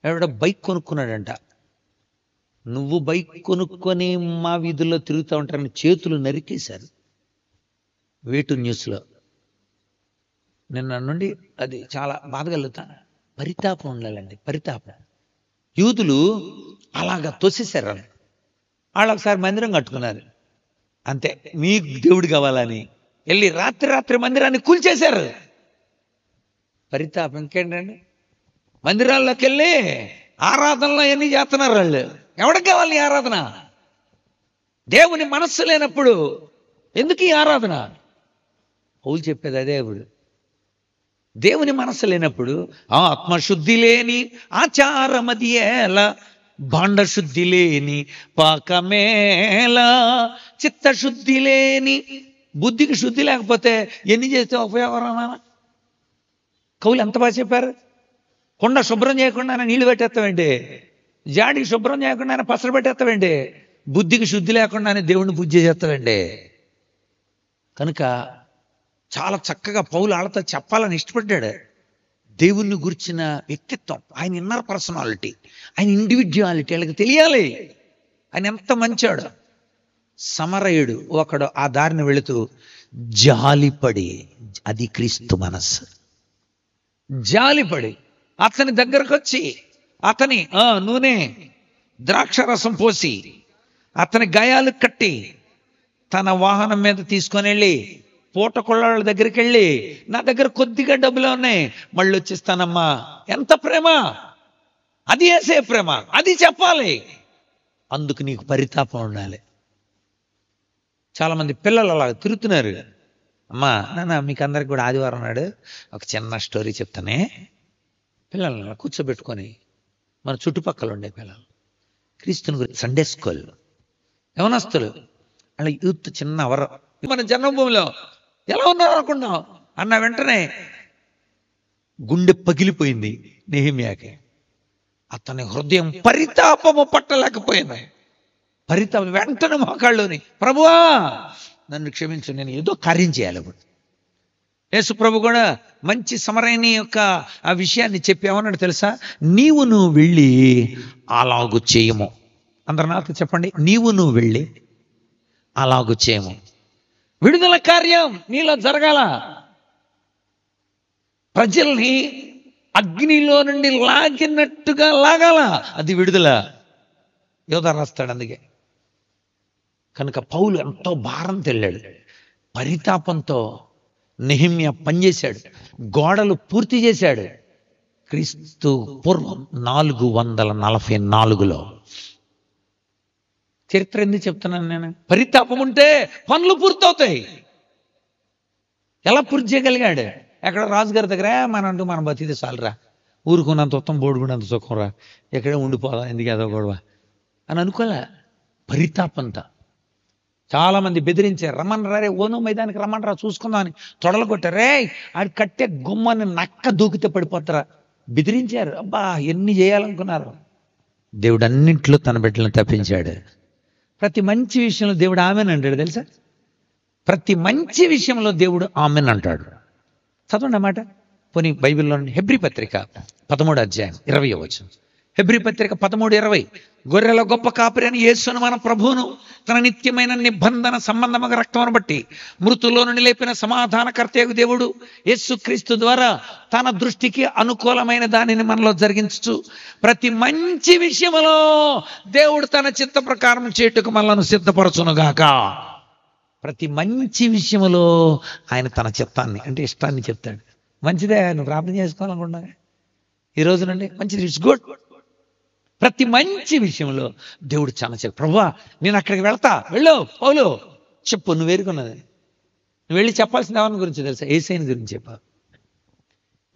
ఎవడో బైక్ కొనుక్కున్నాడంట. నువ్వు బైక్ కొనుక్కొని మా వీధుల్లో తిరుగుతూ ఉంటారని చేతులు నరికేశారు. వేటు న్యూస్లో నిన్న నుండి అది చాలా బాధగలుగుతా. పరితాపం ఉండాలండి, పరితాపం. యూదులు అలాగా తోసేశారు. వాళ్ళు ఒకసారి మందిరం కట్టుకున్నారు, అంతే. మీకు దేవుడు కావాలని వెళ్ళి రాత్రి మందిరాన్ని కూల్చేశారు. పరితాపం ఇంకేంటండి? మందిరాల్లోకి వెళ్ళి ఆరాధనలో ఎన్ని చేస్తున్నారు వాళ్ళు. ఎవరికి కావాలి ఆరాధన? దేవుని మనస్సు లేనప్పుడు ఎందుకు ఈ ఆరాధన? పౌలు చెప్పేది అదే. ఇప్పుడు దేవుని మనస్సు లేనప్పుడు ఆత్మశుద్ధి లేని ఆచారమది ఎలా, భాండశుద్ధి లేని పాకమేలా, చిత్తశుద్ధి లేని, బుద్ధికి శుద్ధి లేకపోతే ఎన్ని చేస్తే ఉపయోగం? కవులు ఎంత బాగా చెప్పారు. కొండ శుభ్రం చేయకుండా నీళ్లు పెట్టేస్తామండి, జాడికి శుభ్రం చేయకుండా పసరు పెట్టేస్తామండి, బుద్ధికి శుద్ధి లేకుండానే దేవుడిని పూజ చేస్తామండి. కనుక చాలా చక్కగా పౌలు వాళ్ళతో చెప్పాలని ఇష్టపడ్డాడు. దేవుణ్ణి గురించిన వ్యక్తిత్వం, ఆయన ఇన్నర్ పర్సనాలిటీ, ఆయన ఇండివిజువాలిటీ వాళ్ళకి తెలియాలి. ఆయన ఎంత మంచాడు. సమరయుడు ఒకడు ఆ దారిని వెళుతూ జాలిపడి, అది క్రీస్తు మనస్సు, జాలిపడి అతని దగ్గరకు వచ్చి అతని నూనె ద్రాక్షరసం పోసి అతని గాయాలు కట్టి తన వాహనం మీద తీసుకొని వెళ్ళి పూటకొళ్ళ దగ్గరికి వెళ్ళి, నా దగ్గర కొద్దిగా డబ్బులు ఉన్నాయి, మళ్ళీ వచ్చిస్తానమ్మా. ఎంత ప్రేమ! అది వేసే ప్రేమ, అది చెప్పాలి. అందుకు నీకు పరితాపం ఉండాలి. చాలామంది పిల్లలు అలా తిరుగుతున్నారు. అమ్మా నాన్న మీకు అందరికి కూడా ఆదివారం నాడు ఒక చిన్న స్టోరీ చెప్తానే. పిల్లల్ని అలా కూర్చోబెట్టుకొని, మన చుట్టుపక్కల ఉండే పిల్లలు, క్రీస్తుని గురించి సండే స్కూల్ యవనస్తులు, అలా యూత్ చిన్న అవర, మన జన్మభూమిలో ఎలా ఉన్నారు అనుకున్నాం అన్న వెంటనే గుండె పగిలిపోయింది నెహెమ్యాకి. అతని హృదయం పరితాపము పట్టలేకపోయింది. పరితాపం వెంటనే మోకాళ్ళలోని, ప్రభువా నన్ను క్షమించు, నేను ఏదో కార్యం చేయాలి. ఇప్పుడు యేసుప్రభు కూడా మంచి సమరయని యొక్క ఆ విషయాన్ని చెప్పి ఏమన్నాడు తెలుసా? నువ్వు వెళ్ళి అలాగు చేయము. అందరు నాతో చెప్పండి, నువ్వు వెళ్ళి అలాగు చేయము. విడుదల కార్యం నీలో జరగాల. ప్రజల్ని అగ్నిలో నుండి లాగినట్టుగా లాగాల. అది విడుదల. యోధ రాస్తాడు అందుకే. కనుక పౌలు ఎంతో భారంతో వెళ్ళాడు, పరితాపంతో నెహెమ్యా పనిచేశాడు, గోడలు పూర్తి చేశాడు. క్రీస్తు పూర్వం 444లో. చరిత్ర ఎందుకు చెప్తున్నాను నేను? పరితాపం ఉంటే పనులు పూర్తవుతాయి. ఎలా పూర్తి చేయగలిగాడు? ఎక్కడ రాజుగారి దగ్గర మనం బతికితే చాలరా, ఊరుకున్నంత ఉత్తమ బోడుకున్నంత సుఖంరా, ఎక్కడే ఉండిపోదా, ఎందుకు ఏదో గొడవ అని అనుకోలే. పరితాపంతా. చాలామంది బెదిరించారు, రమ్మనరా రే, ఓనో మైదానికి రమ్మనరా చూసుకుందాం అని తొడలు కొట్టారే, ఆడి కట్టే గుమ్మని నక్క దూకితే పడిపోతారా, బెదిరించారు. అబ్బా ఎన్ని చేయాలనుకున్నారు. దేవుడు అన్నింటిలో తన బిడ్డలను తప్పించాడు. ప్రతి మంచి విషయంలో దేవుడు ఆమెన్ అంటాడు తెలుసా? ప్రతి మంచి విషయంలో దేవుడు ఆమెన్ అంటాడు. చదవండి అన్నమాట. పోనీ బైబిల్లో హెబ్రీ పత్రిక 13వ అధ్యాయం 20వ వచనం. హెబ్రీ పత్రిక 13:20. గొర్రెల గొప్ప కాపరి అని యేసును మన ప్రభువును తన నిత్యమైన నిబంధన సంబంధముగా రక్తమును బట్టి మృతుల్లో నుండి లేపిన సమాధానకర్తయగు దేవుడు యేసు క్రీస్తు ద్వారా తన దృష్టికి అనుకూలమైన దానిని మనలో జరిగించు ప్రతి మంచి విషయములో దేవుడు తన చిత్త ప్రకారం చేటుకు మనలను సిద్ధపరచునుగాక. ప్రతి మంచి విషయములో ఆయన తన చిత్తాన్ని అంటే ఇష్టాన్ని చెప్తాడు. మంచిదే, నువ్వు ప్రార్థన చేసుకోవాలనుకున్నా ఈ రోజు నుండి మంచిది, ఇట్స్ గుడ్. ప్రతి మంచి విషయంలో దేవుడు చాలా చెప్పు. ప్రభువా నేను అక్కడికి వెళ్తా, వెళ్ళు పౌలు చెప్పు, నువ్వు వేరుకున్నది. నువ్వు వెళ్ళి చెప్పాల్సింది ఎవరి గురించి తెలుసా? యేసయ్యని గురించి చెప్పావు.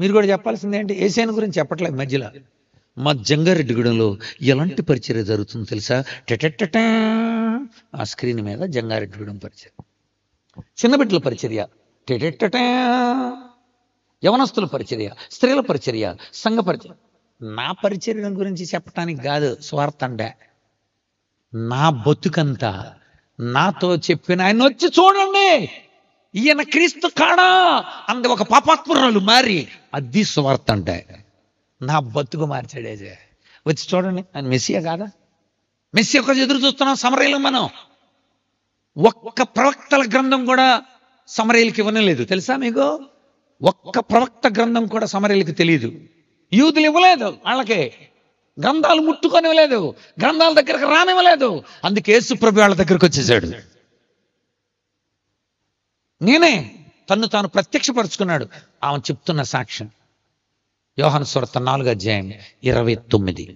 మీరు కూడా చెప్పాల్సింది ఏంటి? యేసయ్యని గురించి చెప్పట్లేదు. మధ్యలో మా జంగారెడ్డిగూడెంలో ఎలాంటి పరిచర్య జరుగుతుందో తెలుసా? టెటెట్టా ఆ స్క్రీన్ మీద జంగారెడ్డిగూడెం పరిచర్య, చిన్నబిడ్డల పరిచర్య, టెటెట్టా యవనస్తుల పరిచర్య, స్త్రీల పరిచర్య, సంఘ పరిచర్య. నా పరిచర్య గురించి చెప్పటానికి కాదు స్వార్థ అంటే, నా బతుకంతా నాతో చెప్పిన ఆయన వచ్చి చూడండి, ఈయన క్రీస్తు కాడా అందు ఒక పాపాత్మురాలు మారి, అది స్వార్థ అంటే. నా బతుకు మార్చాడేజే, వచ్చి చూడండి ఆయన మెస్సియా కాదా? మెస్సియా ఒక ఎదురు చూస్తున్నాం సమరయలో. మనం ఒక్క ప్రవక్తల గ్రంథం కూడా సమరయలకి ఇవ్వలేదు తెలుసా మీకు? ఒక్క ప్రవక్త గ్రంథం కూడా సమరయలకి తెలియదు. యూదులు ఇవ్వలేదు, వాళ్ళకి గ్రంథాలు ముట్టుకొనివ్వలేదు, గ్రంథాల దగ్గరకు రానివ్వలేదు. అందుకే యేసు ప్రభు వాళ్ళ దగ్గరకు వచ్చేసాడు. నేనే తన్ను తాను ప్రత్యక్షపరుచుకున్నాడు. ఆమె చెప్తున్న సాక్ష్యం యోహాను సువార్త 4వ అధ్యాయం 29.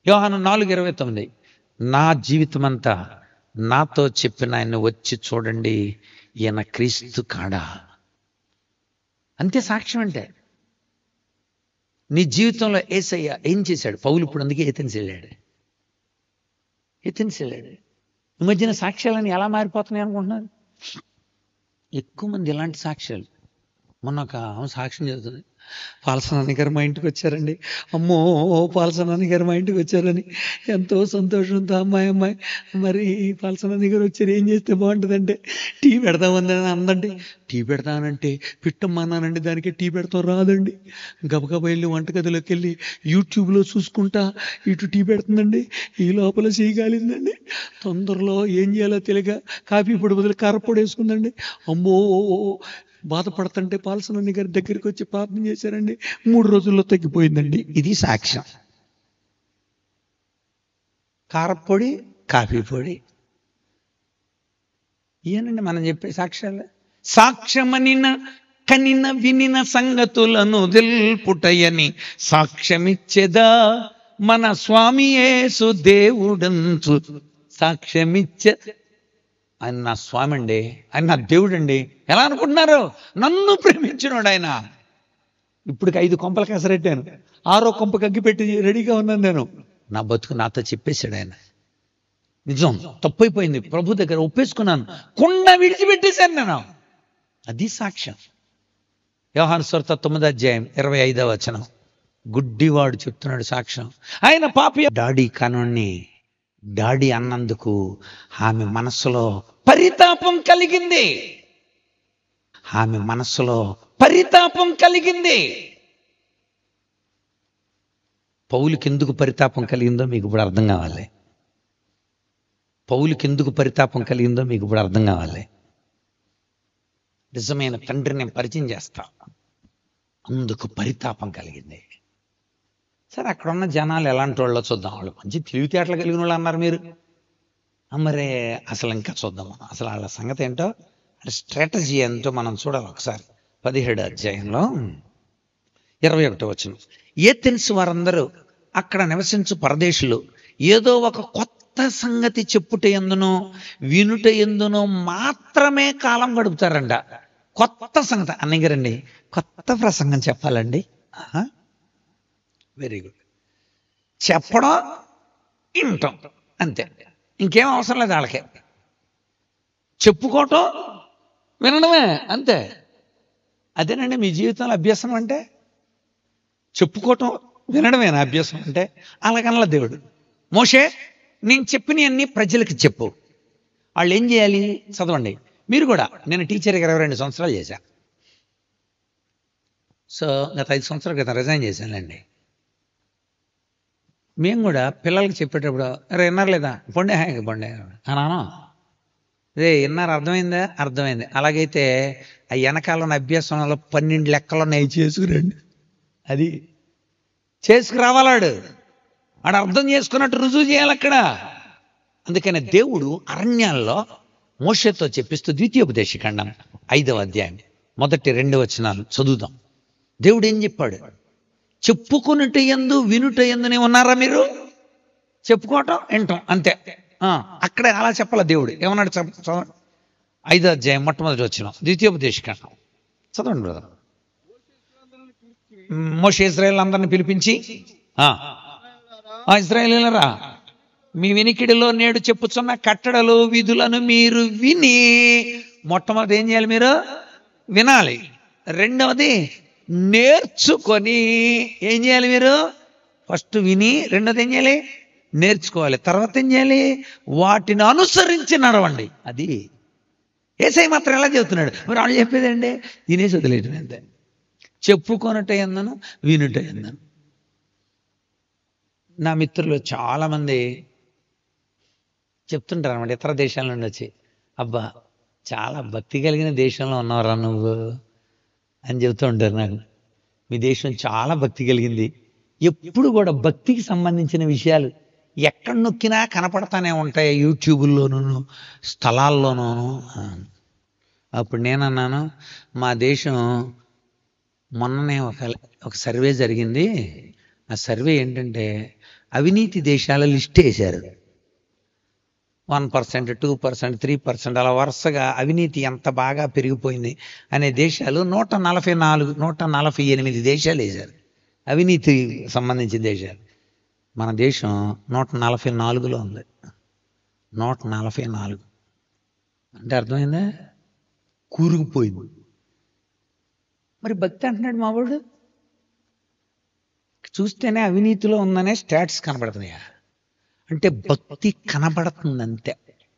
యోహాను 4:29. నా జీవితం అంతా నాతో చెప్పిన ఆయన వచ్చి చూడండి, ఈయన క్రీస్తు కాడా. అంతే సాక్ష్యం అంటే. నీ జీవితంలో యేసయ్య ఏం చేశాడు? పౌలు ఇప్పుడు అందుకే ఏథెన్స్ వెళ్ళాడు. ఈ మధ్యన సాక్ష్యాలని ఎలా మారిపోతున్నాయి అనుకుంటున్నారు? ఎక్కువ మంది ఇలాంటి సాక్ష్యాలు. మొన్న ఒక సాక్ష్యం చదువుతుంది, పాల్సనాని గారు మా ఇంటికి వచ్చారండి, అమ్మో పాల్సనాని గారు మా ఇంటికి వచ్చారని ఎంతో సంతోషంతో అమ్మాయి మరి పాల్సనాని గారు వచ్చారు, ఏం చేస్తే బాగుంటుందంటే టీ పెడదామని అందండి. టీ పెడతానంటే పిట్టమ్మన్నానండి, దానికి టీ పెడతాం రాదండి. గబగబా వెళ్ళి వంటగదిలోకి వెళ్ళి యూట్యూబ్లో చూసుకుంటా ఇటు టీ పెడుతుందండి, ఈ లోపల చేయగాలిందండి. తొందరలో ఏం చేయాలో తెలియక కాఫీ పొడి బదులు కారపొడి వేసుకుందండి. అమ్మో బాధపడుతుంటే పాల్సనాని గారి దగ్గరికి వచ్చి ప్రార్థన చేశారండి, 3 రోజుల్లో తగ్గిపోయిందండి. ఇది సాక్ష్యం. కారపొడి, కాఫీ పొడి, ఏనండి మనం చెప్పే సాక్ష్యాలు. సాక్ష్యమనిన కనిన వినిన సంగతులను తెలుపుటయని సాక్ష్యమిచ్చేదా మన స్వామి యేసు దేవుడంచు. సాక్ష్యమిచ్చే ఆయన నా స్వామి అండి, ఆయన నా దేవుడు అండి. ఎలా అనుకుంటున్నారు? నన్ను ప్రేమించినాడు ఆయన. ఇప్పటికి 5 కొంపలు కసరెట్టాను, 6వ కొంపకి అగ్గిపెట్టి రెడీగా ఉన్నాను నేను. నా బతుకు నాతో చెప్పేశాడు ఆయన. నిజం, తప్పైపోయింది, ప్రభు దగ్గర ఒప్పేసుకున్నాను, కుండ విడిచిపెట్టేశాను నేను. అది సాక్ష్యం. యోహాను సువార్త 9వ అధ్యాయం 25వ వచనం. గుడ్డివాడు చెప్తున్నాడు సాక్ష్యం. ఆయన పాపి డాడీ కానోణ్ణి డాడీ అన్నందుకు ఆమె మనసులో పరితాపం కలిగింది. ఆమె మనస్సులో పరితాపం కలిగింది. పౌలుకి ఎందుకు పరితాపం కలిగిందో మీకు ఇప్పుడు అర్థం కావాలి. పౌలుకి ఎందుకు పరితాపం కలిగిందో మీకు ఇప్పుడు అర్థం కావాలి. నిజమైన తండ్రిని నేను పరిచయం చేస్తా. అందుకు పరితాపం కలిగింది. సరే, అక్కడ ఉన్న జనాలు ఎలాంటి వాళ్ళో చూద్దాం. వాళ్ళు మంచి తెలివితేటలు కలిగిన వాళ్ళు అన్నారు మీరు. మరి అసలు ఇంకా చూద్దాం మనం. అసలు వాళ్ళ సంగతి ఏంటో, స్ట్రాటజీ ఏంటో మనం చూడాలి ఒకసారి. 17వ అధ్యాయంలో 21వ వచనం. ఏథెన్స్ వారందరూ అక్కడ నివసించు పరదేశులు ఏదో ఒక కొత్త సంగతి చెప్పుట ఎందునో వినుట ఎందునో మాత్రమే కాలం గడుపుతారంట. కొత్త సంగతి అన్నగారండి, కొత్త ప్రసంగం చెప్పాలండి. Very good. చెప్పడం, వినటం, అంతే. ఇంకేం అవసరం లేదు వాళ్ళకే. చెప్పుకోవటం, వినడమే, అంతే. అదేనండి మీ జీవితంలో అభ్యాసం అంటే. చెప్పుకోవటం, వినడమేనా అభ్యాసం అంటే? అలాగనలా దేవుడు. మోషే, నేను చెప్పినవన్నీ ప్రజలకి చెప్పు. వాళ్ళు ఏం చేయాలి? చదవండి. మీరు కూడా, నేను టీచర్కి 22 సంవత్సరాలు చేశాను. సో గత 5 సంవత్సరాల క్రితం రిజైన్ చేశానులేండి. మేము కూడా పిల్లలకి చెప్పేటప్పుడు, అరే విన్నారు లేదా, పొండే పొండే అనాను. రే విన్నారు, అర్థమైందా? అర్థమైంది. అలాగైతే ఆ వెనకాల అభ్యాసంలో 12 లెక్కలు ఉన్నాయి, చేసుకురండి. అది చేసుకురావాలాడు. ఆడు అర్థం చేసుకున్నట్టు రుజువు చేయాలి అక్కడ. అందుకని దేవుడు అరణ్యాల్లో మోషేతో చెప్పిస్తూ ద్వితీయోపదేశకాండం 5వ అధ్యాయం 1-2 వచనాలు చదువుదాం. దేవుడు ఏం చెప్పాడు? చెప్పుకునుట యందు వినుట యందునే ఉన్నారా మీరు? చెప్పుకోవటం, వినటం, అంతే. అక్కడే అలా చెప్పాల దేవుడు. ఏమన్నాడు? 5వ అధ్యాయం 1వ వచనం ద్వితీయోపదేశకాండం చదవండి బ్రదర్. మోషే ఇశ్రాయేలు అందరిని పిలిపించి, ఇశ్రాయేలీయులారా, మీ వినికిడిలో నేడు చెప్పుచున్న కట్టడలు విధులను మీరు విని, మొట్టమొదటి ఏం చేయాలి? మీరు వినాలి. రెండవది నేర్చుకొని ఏం చేయాలి? మీరు ఫస్ట్ విని, రెండోది ఏం చేయాలి? నేర్చుకోవాలి. తర్వాత ఏం చేయాలి? వాటిని అనుసరించి నడవండి. అది యేసయ్య మాత్రం ఎలా చెబుతున్నాడు? మరి వాళ్ళు చెప్పేదండి తినేసి వదిలేయటం అంతే. చెప్పుకొనుట యందును వినుట యందును. నా మిత్రులు చాలామంది చెప్తుంటారు అన్నమాట, ఇతర దేశాల నుండి వచ్చి, అబ్బా చాలా భక్తి కలిగిన దేశంలో ఉన్నవరా నువ్వు అని చెబుతూ ఉంటారు నాకు. మీ దేశం చాలా భక్తి కలిగింది. ఎప్పుడు కూడా భక్తికి సంబంధించిన విషయాలు ఎక్కడ నొక్కినా కనపడతానే ఉంటాయి, యూట్యూబుల్లోనూ స్థలాల్లోనూ. అప్పుడు నేనన్నాను, మా దేశం మొన్ననే ఒక సర్వే జరిగింది. ఆ సర్వే ఏంటంటే అవినీతి దేశాల లిస్ట్ వేశారు. 1%, 2%, 3% అలా వరుసగా అవినీతి ఎంత బాగా పెరిగిపోయింది అనే దేశాలు 148 దేశాలు వేశారు, అవినీతి సంబంధించిన దేశాలు. మన దేశం 144లో ఉంది. 144 అంటే అర్థమైందా? కూరుకుపోయింది. మరి భక్తి అంటున్నాడు మావాడు. చూస్తేనే అవినీతిలో ఉందనే స్టాట్స్ కనబడుతున్నాయా? అంటే భక్తి కనబడుతుంది, అంతే,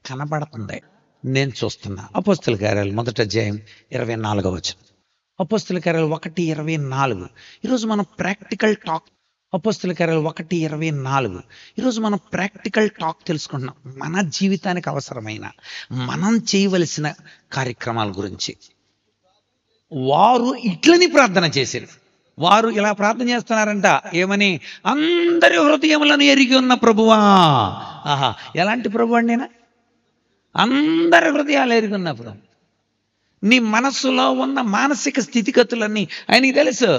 కనబడుతుంది. నేను చూస్తున్నా. అపోస్తల కార్యాలు 1వ అధ్యాయం 24వ వచనం. అపోస్తల కార్యాలు 1:24. ఈరోజు మనం ప్రాక్టికల్ టాక్. అపోస్తల కార్యాలు 1:24. ఈరోజు మనం ప్రాక్టికల్ టాక్ తెలుసుకుంటున్నాం. మన జీవితానికి అవసరమైన, మనం చేయవలసిన కార్యక్రమాల గురించి. వారు ఇట్లని ప్రార్థన చేశారు. వారు ఇలా ప్రార్థన చేస్తున్నారంట, ఏమని? అందరి హృదయములను ఎరిగి ఉన్న ప్రభువా. ఆహా, ఎలాంటి ప్రభు అండి? అందరి హృదయాలు ఎరిగి ఉన్న ప్రభు. నీ మనస్సులో ఉన్న మానసిక స్థితిగతులన్నీ ఆయనకి తెలుసు.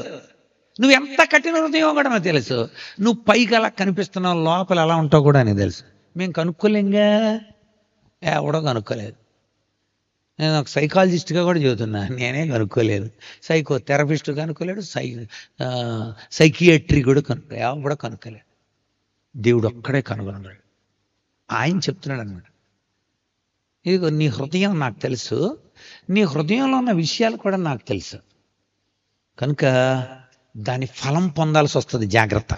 నువ్వు ఎంత కఠిన హృదయం కూడా నాకు తెలుసు. నువ్వు పైకి అలా కనిపిస్తున్నావు, లోపల ఎలా ఉంటావు కూడా నీకు తెలుసు. మేము కనుక్కోలేంగా, ఎవడో కనుక్కోలేదు. నేను ఒక సైకాలజిస్ట్గా కూడా చెబుతున్నా, నేనే కనుక్కోలేదు. సైకో థెరపిస్ట్ కనుక్కోలేడు, సైకియాట్రీ కూడా ఎవడో కనుక్కోలేదు. దేవుడు ఒక్కడే కనుగొన్నాడు. ఆయన చెప్తున్నాడు అనమాట, ఇదిగో నీ హృదయం నాకు తెలుసు, నీ హృదయంలో ఉన్న విషయాలు కూడా నాకు తెలుసు, కనుక దాని ఫలం పొందాల్సి వస్తుంది, జాగ్రత్త.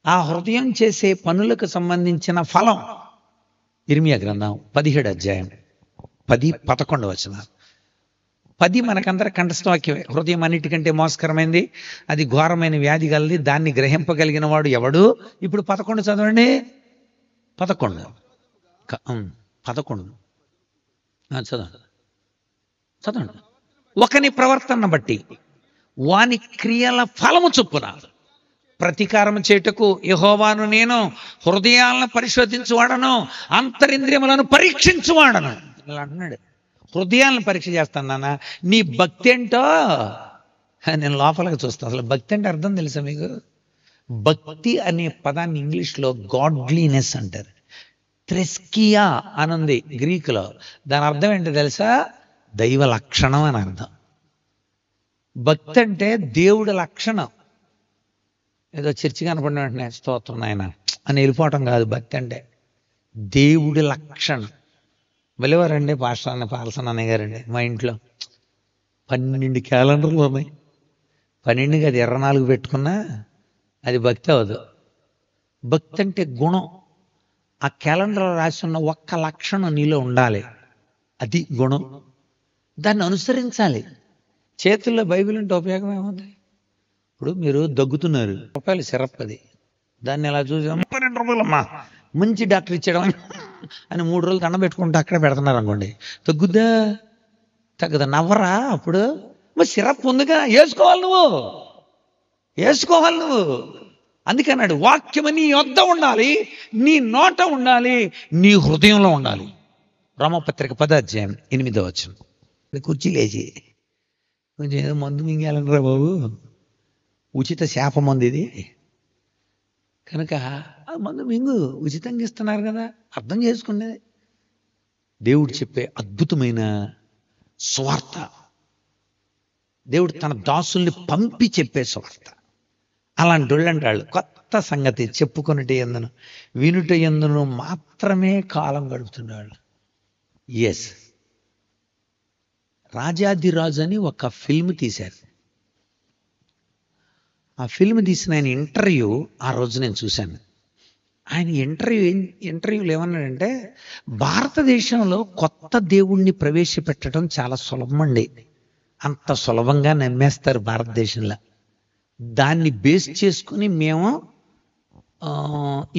ఆ హృదయం చేసే పనులకు సంబంధించిన ఫలం. ఇర్మియా గ్రంథం 17వ అధ్యాయం 10-11 వచనాలు. 10 మనకందరి కంఠస్థవాక్యమే. హృదయం అన్నిటికంటే మోసకరమైంది, అది ఘోరమైన వ్యాధి గలది, దాన్ని గ్రహింపగలిగిన వాడు ఎవడు? ఇప్పుడు 11 చదవండి. 11 11 చదవండి, చదవండి. ఒకని ప్రవర్తన బట్టి వాని క్రియల ఫలము చొప్పున ప్రతీకారం చేయుటకు యెహోవాను నేను హృదయాలను పరిశోధించువాడను, అంతరింద్రియములను పరీక్షించువాడను. ఇలా అంటున్నాడు. హృదయాలను పరీక్ష చేస్తాను నాన్న. నీ భక్తి ఏంటో నేను లోపలికి చూస్తాను. అసలు భక్తి అంటే అర్థం తెలుసా మీకు? భక్తి అనే పదాన్ని ఇంగ్లీష్లో గాడ్లీనెస్ అంటారు. త్రెస్కియా అనుంది గ్రీకులో. దాని అర్థం ఏంటో తెలుసా? దైవ లక్షణం అని అర్థం. భక్తి అంటే దేవుడి లక్షణం. ఏదో చర్చి కనపడిన వెంటనే స్తోత్రం నాయన అని వెళ్ళిపోవటం కాదు. భక్తి అంటే దేవుడి లక్షణం. వెళ్ళేవారండి పాల్సన్ అన్నయ్య గారండి. మా ఇంట్లో 12 క్యాలెండర్లు ఉన్నాయి. 12 అది 24 పెట్టుకున్నా అది భక్తి అవ్వదు. భక్తి అంటే గుణం. ఆ క్యాలెండర్లో రాసి ఉన్న ఒక్క లక్షణం నీలో ఉండాలి, అది గుణం. దాన్ని అనుసరించాలి. చేతుల్లో బైబిల్ ఉంటే ఉపయోగం ఏముంది? ఇప్పుడు మీరు దగ్గుతున్నారు, రూపాయలు సిరప్ అది, దాన్ని ఎలా చూసి 32 రూపాయలమ్మా మంచి డాక్టర్ ఇచ్చాడు అని 3 రోజులు దండం పెట్టుకుంటే అక్కడే పెడుతున్నారు అనుకోండి, తగ్గుద్దా? తగ్గదా? నవ్వరా అప్పుడు? మరి సిరప్ ఉందిగా, వేసుకోవాలి నువ్వు. అందుకన్నాడు వాక్యము నీ వద్ద ఉండాలి, నీ నోట ఉండాలి, నీ హృదయంలో ఉండాలి. రోమపత్రిక 10వ అధ్యాయం 8వ వచనం. కుర్చీ లేచి కొంచెం ఏదో మందు మింగాలనరా బాబు, ఉచిత శాప మందు ఇది కనుక ఆ మందు మింగు, ఉచితంగా ఇస్తున్నారు కదా, అర్థం చేసుకునే దేవుడు చెప్పే అద్భుతమైన స్వార్థ. దేవుడు తన దాసుల్ని పంపి చెప్పే స్వార్థ. అలాంటి వాళ్ళు కొత్త సంగతి చెప్పుకొనుట యందును వినుట యందును మాత్రమే కాలం గడుపుతున్నాడు. ఎస్, రాజాదిరాజు అని ఒక ఫిల్మ్ తీశారు. ఆ ఫిల్మ్ తీసిన ఆయన ఇంటర్వ్యూ ఆ రోజు నేను చూశాను. ఆయన ఇంటర్వ్యూలు ఏమన్నాడంటే, భారతదేశంలో కొత్త దేవుణ్ణి ప్రవేశపెట్టడం చాలా సులభం అండి, అంత సులభంగా నమ్మేస్తారు భారతదేశంలో. దాన్ని బేస్ చేసుకుని మేము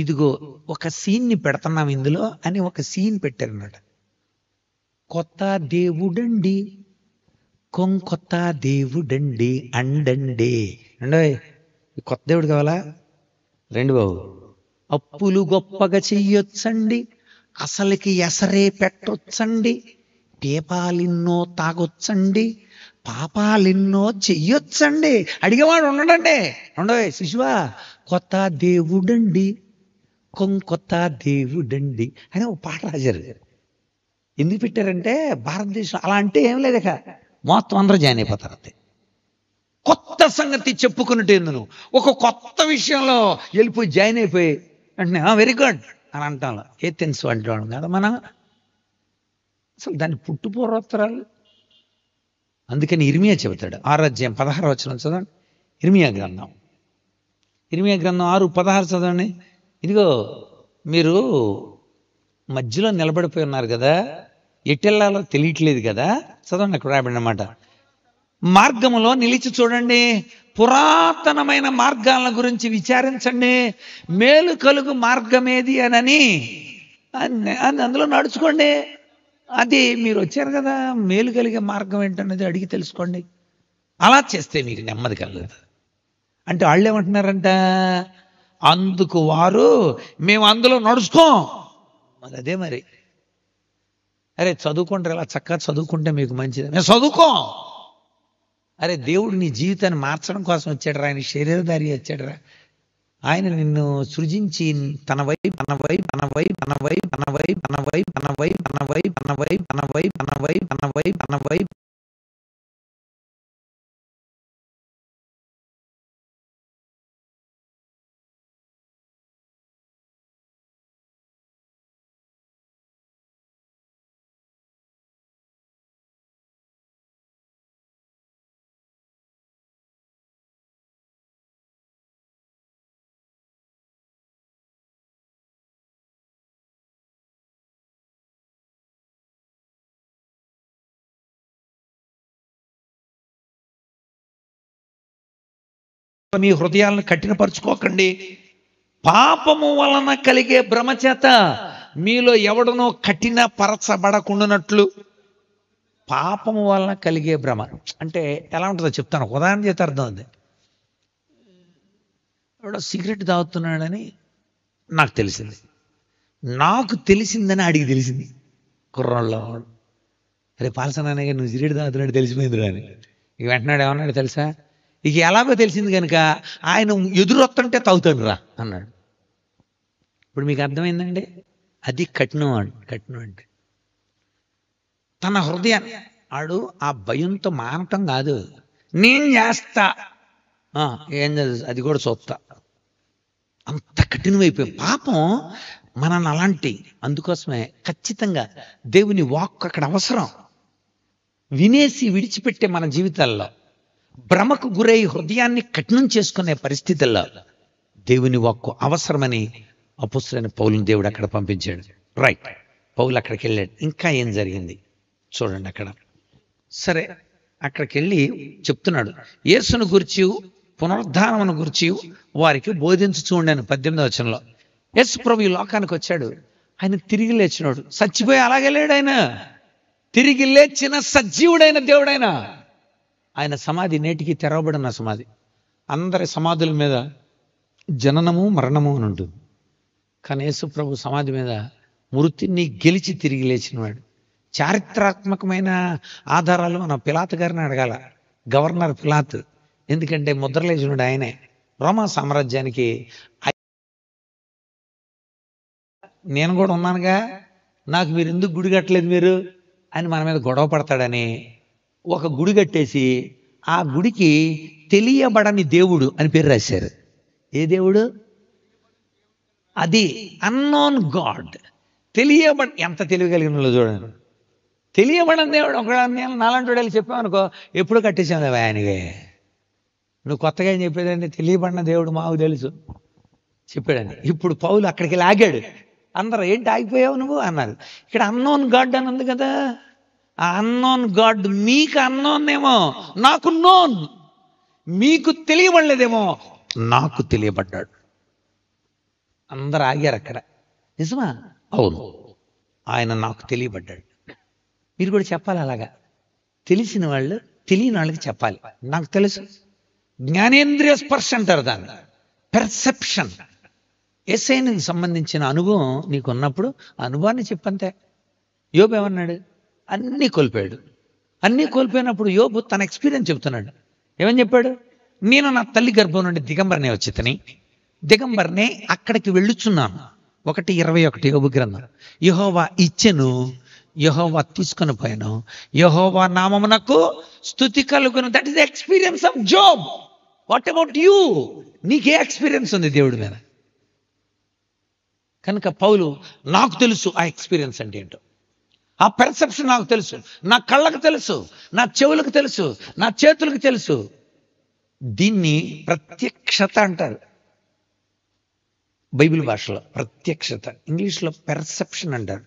ఇదిగో ఒక సీన్ని పెడుతున్నాం ఇందులో అని ఒక సీన్ పెట్టారన్నమాట. కొత్త దేవుడండి, కొత్త దేవుడండి అండండి. అంటే కొత్త దేవుడు కావాలా? రెండు బాబు. అప్పులు గొప్పగా చెయ్యొచ్చండి, అసలుకి ఎసరే పెట్టొచ్చండి, పేపాలెన్నో తాగొచ్చండి, పాపాలెన్నో చెయ్యొచ్చండి. అడిగేవాడు ఉండడండి. ఉండవే శిశువా, కొత్త దేవుడండి, కొత్త దేవుడండి అని ఒక పాట రాశారు. ఎందుకు పెట్టారంటే, భారతదేశం అలా అంటే ఏం లేదు, ఇక మొత్తం అందరూ జాయిన్ అయిపోతారు అంతే. కొత్త సంగతి చెప్పుకున్నట్టు ఒక కొత్త విషయంలో వెళ్ళిపోయి జాయిన్ అయిపోయి అంటే వెరీ గుడ్ అని అంటాం. ఏ తెలుసు అంటాం కదా మనం. అసలు దాన్ని పుట్టుపూర్వోత్తరాలు. అందుకని ఇర్మియా చెబుతాడు 6వ అధ్యాయం 16వ వచనం చదవండి. ఇర్మియా గ్రంథం 6:16 చదవండి. ఇదిగో మీరు మధ్యలో నిలబడిపోయి ఉన్నారు కదా, ఎటెల్లాలో తెలియట్లేదు కదా. చదవండి, అక్కడ రాబడిన మాట. మార్గములో నిలిచి చూడండి, పురాతనమైన మార్గాల గురించి విచారించండి, మేలు కలుగు మార్గమేది అని అందులో నడుచుకోండి. అది మీరు వచ్చారు కదా, మేలు కలిగే మార్గం ఏంటన్నది అడిగి తెలుసుకోండి. అలా చేస్తే మీకు నెమ్మది కలగదు. అంటే వాళ్ళు ఏమంటున్నారంట, అందుకు వారు మేము అందులో నడుచుకోం. మరి అదే మరి, అరే చదువుకుంటారు, ఇలా చక్కగా చదువుకుంటే మీకు మంచిది. మేము చదువుకోం. అరే దేవుడు నీ జీవితాన్ని మార్చడం కోసం వచ్చాడురా, ఆయన శరీరధారి వచ్చాడురా. ఆయన నిన్ను సృజించి తన వైపు తన వైపు తన వైపు తన వైపు తన వైపు తన వైపు తన వైపు తన వైపు తన వైపు తన వైపు తన వైపు తన వైపు తన వైపు మీ హృదయాలను కఠినపరుచుకోకండి. పాపము వలన కలిగే భ్రమ చేత మీలో ఎవడనో కఠినపరచబడకుండానట్లు. పాపము వలన కలిగే భ్రమ అంటే ఎలా ఉంటుందో చెప్తాను, ఉదాహరణ చేత అర్థం ఉంది. ఎవడో సిగరెట్ తాగుతున్నాడని నాకు తెలిసిందని అడిగి తెలిసింది కుర్రోళ్ళలో. అరే పాలసనానే నువ్వు సిగరెట్ తాగుతున్నాడు తెలిసిపోయింది అని ఇక వెంటనే ఏమన్నాడు తెలుసా, ఇక ఎలాగో తెలిసింది కనుక ఆయన ఎదురొత్తంటే తాగుతాడు రా అన్నాడు. ఇప్పుడు మీకు అర్థమైందండి, అది కఠినం అంటే తన హృదయాన్ని ఆడు ఆ భయంతో మానటం కాదు, నేను చేస్తా ఏం అది కూడా చూస్తా, అంత కఠినమైపోయి పాపం మనల్ని అలాంటి. అందుకోసమే ఖచ్చితంగా దేవుని వాక్కు అక్కడ అవసరం. వినేసి విడిచిపెట్టే మన జీవితాల్లో భ్రమకు గురై హృదయాన్ని కఠినం చేసుకునే పరిస్థితుల్లో దేవుని వాక్కు అవసరమని అపొస్తలుడైన పౌలుని దేవుడు అక్కడ పంపించాడు. రైట్, పౌలు అక్కడికి వెళ్ళాడు. ఇంకా ఏం జరిగింది చూడండి అక్కడ. సరే, అక్కడికి వెళ్ళి చెప్తున్నాడు, యేసును గురించి పునరుద్ధానమును గురించి వారికి బోధించుచూ ఉండాను. 18వ వచనంలో యేసు ప్రభు ఈ లోకానికి వచ్చాడు, ఆయన తిరిగి లేచినాడు. చచ్చిపోయి అలాగే లేడు, ఆయన తిరిగి లేచిన సజీవుడైన దేవుడైన. ఆయన సమాధి నేటికి తెరవబడిన సమాధి. అందరి సమాధుల మీద జననము మరణము అని ఉంటుంది, కానీ యేసు ప్రభు సమాధి మీద మృతిని గెలిచి తిరిగి లేచినవాడు. చారిత్రాత్మకమైన ఆధారాలు మన పిలాతు గారిని అడగాల, గవర్నర్ పిలాతు. ఎందుకంటే ముద్రలేచినాడు ఆయనే. రోమా సామ్రాజ్యానికి నేను కూడా ఉన్నానుగా, నాకు మీరు ఎందుకు గుడి కట్టలేదు మీరు అని మన మీద గొడవ పడతాడని ఒక గుడి కట్టేసి ఆ గుడికి తెలియబడని దేవుడు అని పేరు రాశారు. ఏ దేవుడు అది? Unknown God. ఎంత తెలియగలిగిన చూడండి. తెలియబడని దేవుడు ఒక నాలాంటి వాడు చెప్పామనుకో, ఎప్పుడు కట్టేసాం కదా ఆయనకి. నువ్వు కొత్తగా ఏం చెప్పేదండి, తెలియబడిన దేవుడు మాకు తెలుసు చెప్పాడని. ఇప్పుడు పౌలు అక్కడికి లాగాడు. అందరూ ఏంటి ఆగిపోయావు నువ్వు అన్నారు. ఇక్కడ అన్నోన్ గాడ్ అని ఉంది కదా, ఆ అన్నోన్ గాడ్ మీకు అన్నోన్ ఏమో, నాకు నోన్. మీకు తెలియబడలేదేమో, నాకు తెలియబడ్డాడు. అందరు ఆగారు అక్కడ. నిజమా? అవును, ఆయన నాకు తెలియబడ్డాడు. మీరు కూడా చెప్పాలి అలాగా. తెలిసిన వాళ్ళు తెలియని వాళ్ళకి చెప్పాలి. నాకు తెలుసు. జ్ఞానేంద్రియ స్పర్శ అంటారు దాన్ని, పెర్సెప్షన్. యేసయ్యకి సంబంధించిన అనుభవం నీకు ఉన్నప్పుడు అనుభవాన్ని చెప్పంతే. యోబు ఏమన్నాడు? అన్నీ కోల్పోయాడు. అన్నీ కోల్పోయినప్పుడు యోబు తన ఎక్స్పీరియన్స్ చెప్తున్నాడు. ఏమని చెప్పాడు? నేను నా తల్లి గర్భం నుండి దిగంబరనే వచ్చితని, దిగంబరనే అక్కడికి వెళ్ళుచున్నాను. 1:21 యోబు గ్రంథం. యెహోవా ఇచ్చెను, యెహోవా తీసుకొని పోయాను, యెహోవా నామమునకు స్తుతి కలుగును. That is the experience of job. What about you? నీకే ఎక్స్పీరియన్స్ ఉంది దేవుడి మీద? కనుక పౌలు నాకు తెలుసు ఆ ఎక్స్పీరియన్స్ అంటే ఏంటో, ఆ పెర్సెప్షన్ నాకు తెలుసు, నా కళ్ళకు తెలుసు, నా చెవులకు తెలుసు, నా చేతులకు తెలుసు. దీన్ని ప్రత్యక్షత అంటారు బైబిల్ భాషలో. ప్రత్యక్షత, ఇంగ్లీష్లో పెర్సెప్షన్ అంటారు.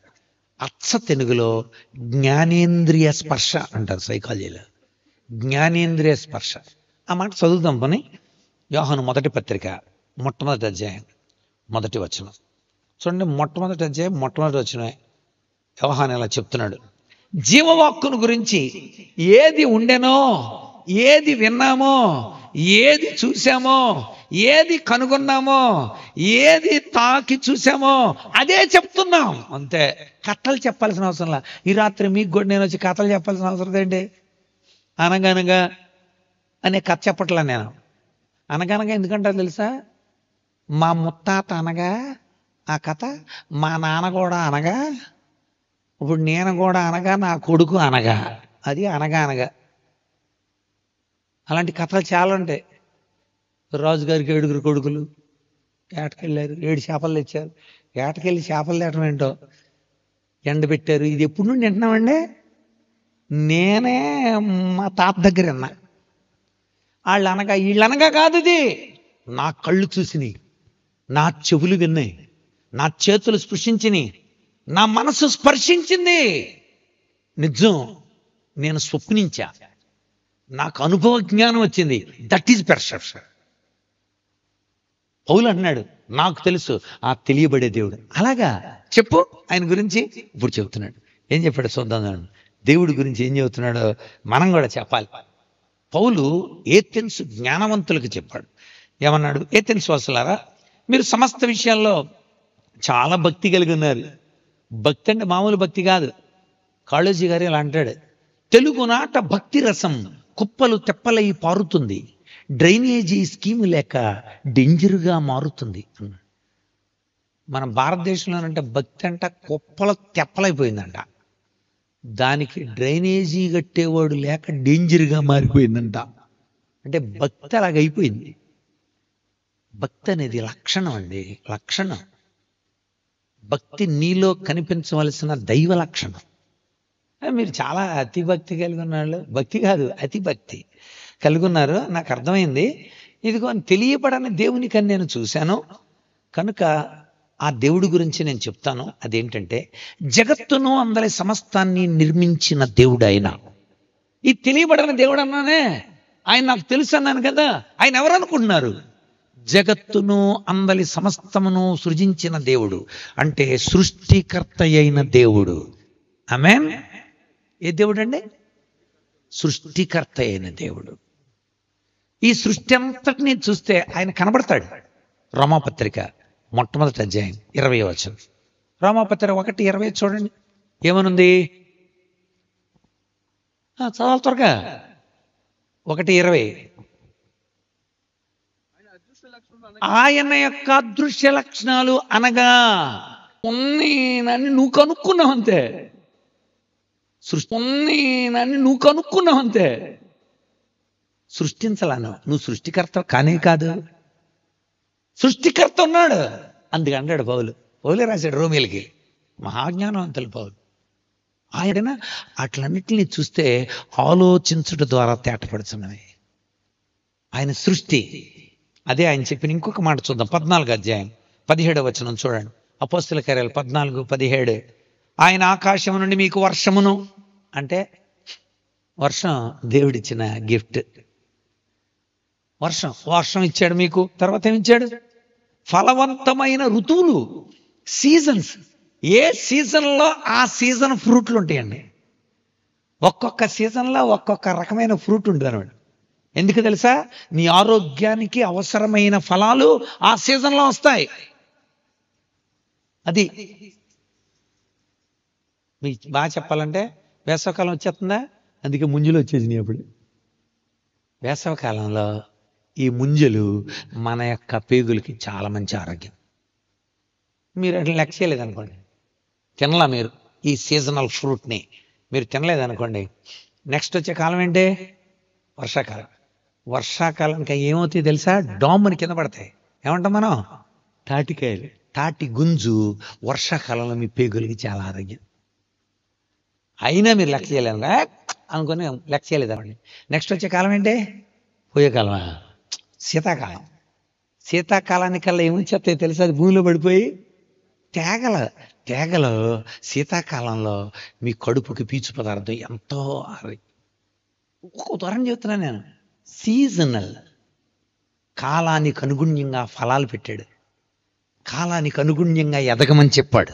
అచ్చ తెలుగులో జ్ఞానేంద్రియ స్పర్శ అంటారు సైకాలజీలో. జ్ఞానేంద్రియ స్పర్శ. ఆ మాట చదువుతాం పని. యోహాను మొదటి పత్రిక 1వ అధ్యాయం 1వ వచనం చూడండి. మొట్టమొదటి అధ్యాయం 1వ వచనమే యోహాను ఇలా చెప్తున్నాడు. జీవవాక్కును గురించి ఏది ఉండెనో, ఏది విన్నామో, ఏది చూసామో, ఏది కనుగొన్నామో, ఏది తాకి చూసామో అదే చెప్తున్నాం. అంతే. కథలు చెప్పాల్సిన అవసరంలా. ఈ రాత్రి మీకు కూడా నేను వచ్చి కథలు చెప్పాల్సిన అవసరం ఏంటి? అనగనగా అనే కథ చెప్పట్లా నేను. అనగనగా ఎందుకంటారు తెలుసా? మా ముత్తాత అనగా ఆ కథ, మా నాన్న కూడా అనగా, ఇప్పుడు నేను కూడా అనగా, నా కొడుకు అనగా, అది అనగా అనగా. అలాంటి కథలు చాలా ఉంటాయి. రాజుగారికి 7 కొడుకులు ఏటకెళ్ళారు, 7 చేపలు తెచ్చారు. ఏటకెళ్ళి చేపలు తేటం ఏంటో ఎండబెట్టారు. ఇది ఎప్పుడు నుండి వింటున్నామండి? నేనే మా తాత దగ్గర విన్నా. వాళ్ళు అనగా వీళ్ళనగా కాదు, ఇది నా కళ్ళు చూసినాయి, నా చెవులు విన్నాయి, నా చేతులు స్పృశించినాయి, నా మనసు స్పర్శించింది. నిజం, నేను స్వప్నించా, నాకు అనుభవ జ్ఞానం వచ్చింది. That is perception. పౌలు అన్నాడు, నాకు తెలుసు ఆ తెలియబడే దేవుడు. అలాగా చెప్పు ఆయన గురించి. ఇప్పుడు చెబుతున్నాడు. ఏం చెప్పాడు చూద్దాం. దేవుడి గురించి ఏం చెబుతున్నాడో మనం కూడా చెప్పాలి. పౌలు ఏథెన్స్ జ్ఞానవంతులకు చెప్పాడు. ఏమన్నాడు? ఏథెన్స్ వాసులారా, మీరు సమస్త విషయాల్లో చాలా భక్తి కలిగి ఉన్నారు. భక్తి అంటే మామూలు భక్తి కాదు. కాళోజీ గారు ఇలా అంటాడు, తెలుగు నాట భక్తి రసం కుప్పలు తెప్పలై పారుతుంది, డ్రైనేజీ స్కీము లేక డేంజర్గా మారుతుంది. మన భారతదేశంలోనంటే భక్తి అంట కుప్పలు తెప్పలైపోయిందంట. దానికి డ్రైనేజీ కట్టేవాడు లేక డేంజర్గా మారిపోయిందంట. అంటే భక్తి అలాగైపోయింది. భక్తి అనేది లక్షణం అండి, లక్షణం. భక్తి నీలో కనిపించవలసిన దైవ లక్షణం. మీరు చాలా అతి భక్తి కలిగి ఉన్నాళ్ళు, భక్తి కాదు అతి భక్తి కలిగి ఉన్నారు. నాకు అర్థమైంది. ఇదిగో తెలియబడని దేవునికి నేను చూశాను కనుక ఆ దేవుడి గురించి నేను చెప్తాను. అదేంటంటే, జగత్తును అందరి సమస్తాన్ని నిర్మించిన దేవుడు ఆయన. ఈ తెలియబడని దేవుడు అన్నానే, ఆయన నాకు తెలుసు అన్నాను కదా. ఆయన ఎవరు అనుకుంటున్నారు? జగత్తును అందరి సమస్తమును సృజించిన దేవుడు, అంటే సృష్టికర్త అయిన దేవుడు. ఆమేన్. ఏ దేవుడు అండి? సృష్టికర్త అయిన దేవుడు. ఈ సృష్టి అంతటిని చూస్తే ఆయన కనబడతాడు. రోమాపత్రిక మొట్టమొదటి అధ్యాయం 20వ వచనం. రోమాపత్రిక 1:20 చూడండి, ఏమనుంది? చదవాలి త్వరగా. 1:20. ఆయన యొక్క అదృశ్య లక్షణాలు అనగా ఉన్నీనని నువ్వు కనుక్కున్నావు అంతే. సృష్టి ఉన్నీనని నువ్వు కనుక్కున్నావు అంతే. సృష్టించలాను, నువ్వు సృష్టికర్త కానే కాదు. సృష్టికర్త ఉన్నాడు. అందుకే అన్నాడు పౌలే రాశాడు రోమీలకి, మహాజ్ఞానవంతులు పౌలు. ఆయన అట్లన్నిటిని చూస్తే ఆలోచించుట ద్వారా తేటపడుతున్నవి ఆయన సృష్టి. అదే ఆయన చెప్పిన ఇంకొక మాట చూద్దాం. 14వ అధ్యాయం 17వ వచనం చూడండి. అపోస్తల కార్యాలు 14:17. ఆయన ఆకాశం నుండి మీకు వర్షమును, అంటే వర్షం దేవుడిచ్చిన గిఫ్ట్. వర్షం ఇచ్చాడు మీకు. తర్వాత ఏమిచ్చాడు? ఫలవంతమైన ఋతువులు, సీజన్స్. ఏ సీజన్లో ఆ సీజన్ ఫ్రూట్లు ఉంటాయండి. ఒక్కొక్క సీజన్లో ఒక్కొక్క రకమైన ఫ్రూట్ ఉంటుంది అన్నమాట. ఎందుకు తెలుసా? నీ ఆరోగ్యానికి అవసరమైన ఫలాలు ఆ సీజన్లో వస్తాయి. అది మీ బాగా చెప్పాలంటే వేసవకాలం వచ్చేస్తుందా? అందుకే ముంజలు వచ్చేసినాయి. అప్పుడు వేసవకాలంలో ఈ ముంజలు మన యొక్క పేగులకి చాలా మంచి ఆరోగ్యం. మీరు అట్లా లెక్క చేయలేదనుకోండి, తినలా మీరు ఈ సీజనల్ ఫ్రూట్ని మీరు తినలేదనుకోండి, నెక్స్ట్ వచ్చే కాలం ఏంటి? వర్షాకాలం. వర్షాకాలానికి ఏమవుతాయి తెలుసా? డామ్ని కింద పడతాయి. ఏమంటాం మనం? తాటికాయలు. తాటి గుంజు వర్షాకాలంలో మీ పేగులకి చాలా ఆరోగ్యం. అయినా మీరు లెక్క చేయలేను అనుకుని లెక్క చేయలేదండి. నెక్స్ట్ వచ్చే కాలం ఏంటి? పోయే కాలమా? శీతాకాలం. శీతాకాలానికల్లా ఏమొచ్చేస్తాయి తెలుసా? అది భూమిలో పడిపోయి తేగలు. శీతాకాలంలో మీ కడుపుకి పీచు పదార్థం ఎంతో ఒక ఉదాహరణ చెబుతున్నాను నేను. సీజనల్. కాలానికి అనుగుణ్యంగా ఫలాలు పెట్టాడు, కాలానికి అనుగుణ్యంగా ఎదగమని చెప్పాడు.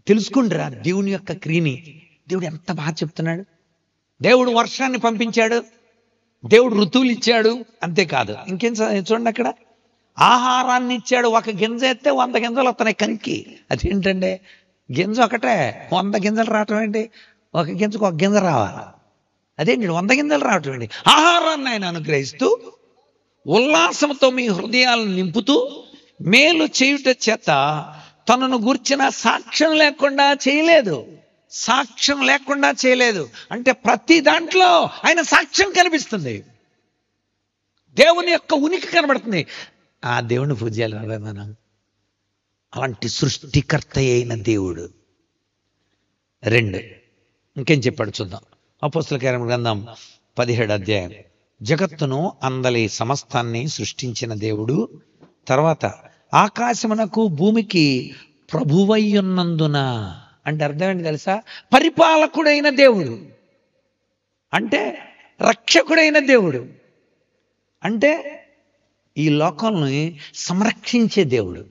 తెలుసుకుంటారా దేవుని యొక్క క్రియని? దేవుడు ఎంత బాగా చెప్తున్నాడు. దేవుడు వర్షాన్ని పంపించాడు, దేవుడు ఋతువులు ఇచ్చాడు. అంతేకాదు, ఇంకేం చూడండి, అక్కడ ఆహారాన్ని ఇచ్చాడు. ఒక గింజ ఎత్తే 100 గింజలు వస్తున్నాయి కంకి. అదేంటండి? గింజ ఒకటే 100 గింజలు రావటం ఏంటి? ఒక గింజకు 1 గింజ రావాలి. అదేంటి 100 గింజలు రావటం ఏంటి? ఆహారాన్ని ఆయన అనుగ్రహిస్తూ ఉల్లాసంతో మీ హృదయాలను నింపుతూ మేలు చేయుట చేత తనను గూర్చిన సాక్ష్యం లేకుండా చేయలేదు. అంటే ప్రతి దాంట్లో ఆయన సాక్ష్యం కనిపిస్తుంది, దేవుని యొక్క ఉనికి కనబడుతుంది. ఆ దేవుని పూజ చేయాలి మనం. అలాంటి సృష్టికర్త అయిన దేవుడు. 2 ఇంకేం చెప్పాడు చూద్దాం. అపోస్తల కార్యముల గ్రంథం 17వ అధ్యాయం. జగత్తును అందలి సమస్తాన్ని సృష్టించిన దేవుడు. తర్వాత ఆకాశమునకు భూమికి ప్రభువయ్యున్నందున, అంటే అర్థం ఏంటి తెలుసా? పరిపాలకుడైన దేవుడు, అంటే రక్షకుడైన దేవుడు. అంటే ఈ లోకాలని సంరక్షించే దేవుడు.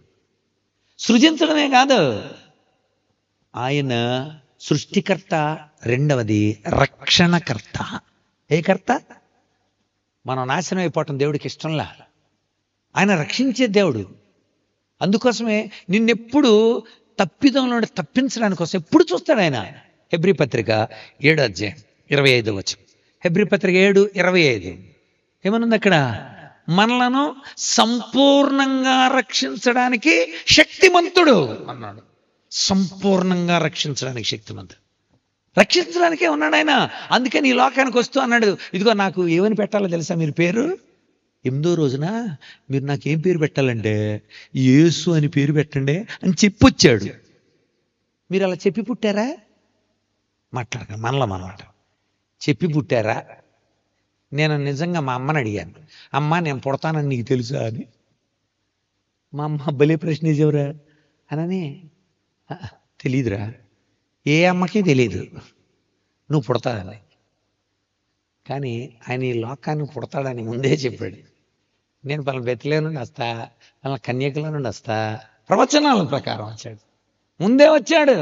సృజించడమే కాదు, ఆయన సృష్టికర్త, రెండవది రక్షణకర్త. ఏ కర్త? మనం నాశనం అయిపోవటం దేవుడికి ఇష్టంలా. ఆయన రక్షించే దేవుడు. అందుకోసమే నిన్నెప్పుడు తప్పిదంలో తప్పించడానికి కోసం ఎప్పుడు చూస్తాడు ఆయన. హెబ్రీ పత్రిక 7:25. హెబ్రీ పత్రిక 7:25 ఏమనుంది అక్కడ? మనలను సంపూర్ణంగా రక్షించడానికి శక్తిమంతుడు అన్నాడు. సంపూర్ణంగా రక్షించడానికి శక్తిమంతుడు. రక్షించడానికే ఉన్నాడు ఆయన. అందుకని ఈ లోకానికి వస్తూ అన్నాడు, ఇదిగో నాకు ఏమని పెట్టాలో తెలుసా మీరు పేరు? 8వ రోజున మీరు నాకు ఏం పేరు పెట్టాలంటే యేసు అని పేరు పెట్టండి అని చెప్పొచ్చాడు. మీరు అలా చెప్పి పుట్టారా? మాట్లాడకండి, మనమాట చెప్పి పుట్టారా? నేను నిజంగా మా అమ్మని అడిగాను, అమ్మ నేను పుడతానని నీకు తెలుసా అని. మా అమ్మ భలే ప్రశ్న వేసేవరా అనని, తెలీదురా. ఏ అమ్మకి తెలీదు నువ్వు పుడతాదని. కానీ ఆయన ఈ లోకాన్ని పుడతాడని ముందే చెప్పాడు. నేను పలానా బెత్లెహేం నుండి వస్తా, పలానా కన్యకలో నుండి వస్తా, ప్రవచనాల ప్రకారం వచ్చాడు. ముందే వచ్చాడు,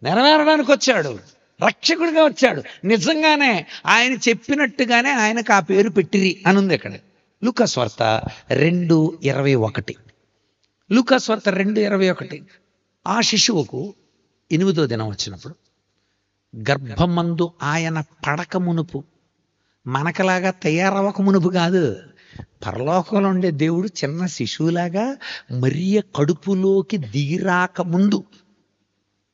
నెరవేరడానికి వచ్చాడు, రక్షకుడిగా వచ్చాడు. నిజంగానే ఆయన చెప్పినట్టుగానే ఆయనకు ఆ పేరు పెట్టిరి అని ఉంది ఇక్కడ. లూకాసు వార్త 2:21. లూకాసు వార్త 2:21. ఆ శిశువుకు 8వ దినం వచ్చినప్పుడు గర్భమందు ఆయన పడక మునుపు, మనకలాగా తయారవక మునుపు కాదు, పరలోకంలో ఉండే దేవుడు చిన్న శిశువులాగా మరియ కడుపులోకి దిగిరాక ముందు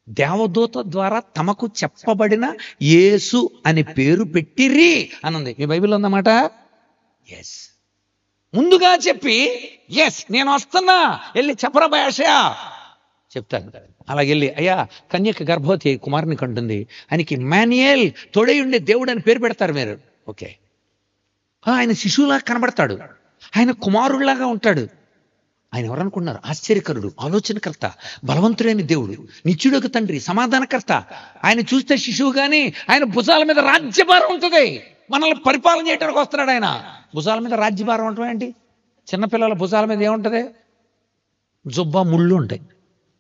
దేవదూత ద్వారా తమకు చెప్పబడిన యేసు అని పేరు పెట్టిరి అనుంది. మీ బైబిల్లో ఉందన్నమాట. ఎస్, ముందుగా చెప్పి ఎస్ నేను వస్తున్నా, వెళ్ళి చెప్పరా భాషయా చెప్తాను. అలాగెళ్ళి అయ్యా కన్యక గర్భవతి కుమారుని కంటుంది, ఆయనకి ఇమ్మాన్యుయేల్ తోడై ఉండే దేవుడు అని పేరు పెడతారు మీరు. ఓకే, ఆయన శిశువులాగా కనబడతాడు, ఆయన కుమారుడిలాగా ఉంటాడు. ఆయన ఎవరనుకున్నారు? ఆశ్చర్యకరుడు, ఆలోచనకర్త, బలవంతుడైన దేవుడు, నిత్యుడొక తండ్రి, సమాధానకర్త. ఆయన చూస్తే శిశువు కానీ ఆయన భుజాల మీద రాజ్యభారం ఉంటుంది. మనల్ని పరిపాలన చేయడానికి వస్తున్నాడు ఆయన. భుజాల మీద రాజ్యభారం ఉండటం ఏంటి? చిన్నపిల్లల భుజాల మీద ఏముంటుంది? జుబ్బా ముళ్ళు ఉంటాయి.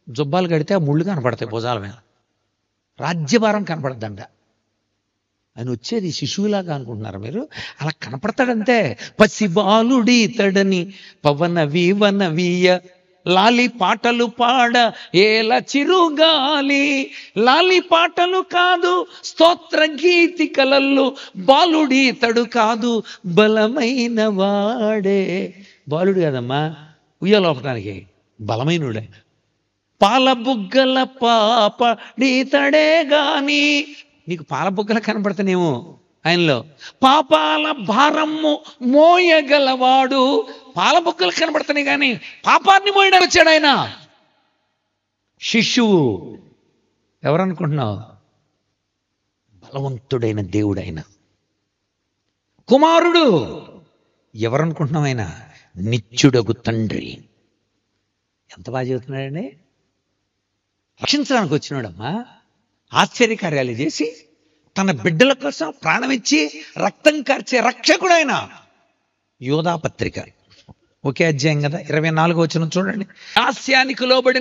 జుబ్బాలు కడితే ఆ ముళ్ళు కనపడతాయి భుజాల మీద. రాజ్యభారం కనపడద్దంట. ఆయన వచ్చేది శిశువులాగా అనుకుంటున్నారు మీరు? అలా కనపడతాడంతే. పసిబాలుడి తడని పవన వీవన వీయ లాలి పాటలు పాడ ఏల చిరుగాలి. లాలి పాటలు కాదు స్తోత్ర గీతికలల్లో బాలుడి తడు కాదు బలమైన వాడే. బాలుడు కాదమ్మా, ఉయ్యలోపటానికి బలమైనడే. పాల బుగ్గల పాప నీతడే గాని, నీకు పాల బుగ్గల కనపడతానేమో ఆయనలో. పాపాల భారము మోయగలవాడు. పాల బుగ్గలు కనపడతాయి కానీ పాపాన్ని మోయడానికి వచ్చాడు ఆయన. శిశువు ఎవరనుకుంటున్నావు? బలవంతుడైన దేవుడు ఆయన. కుమారుడు ఎవరనుకుంటున్నావు? ఆయన నిత్యుడగు తండ్రి. ఎంత బాగా చెబుతున్నాడండి. రక్షించడానికి వచ్చినాడమ్మా, ఆశ్చర్యకార్యాలు చేసి తన బిడ్డల కోసం ప్రాణం ఇచ్చి రక్తం కార్చే రక్షకుడు ఆయన. యోధా పత్రిక 1 అధ్యాయం కదా, 24వ వచనం చూడండి. హాస్యానికి లోబడిన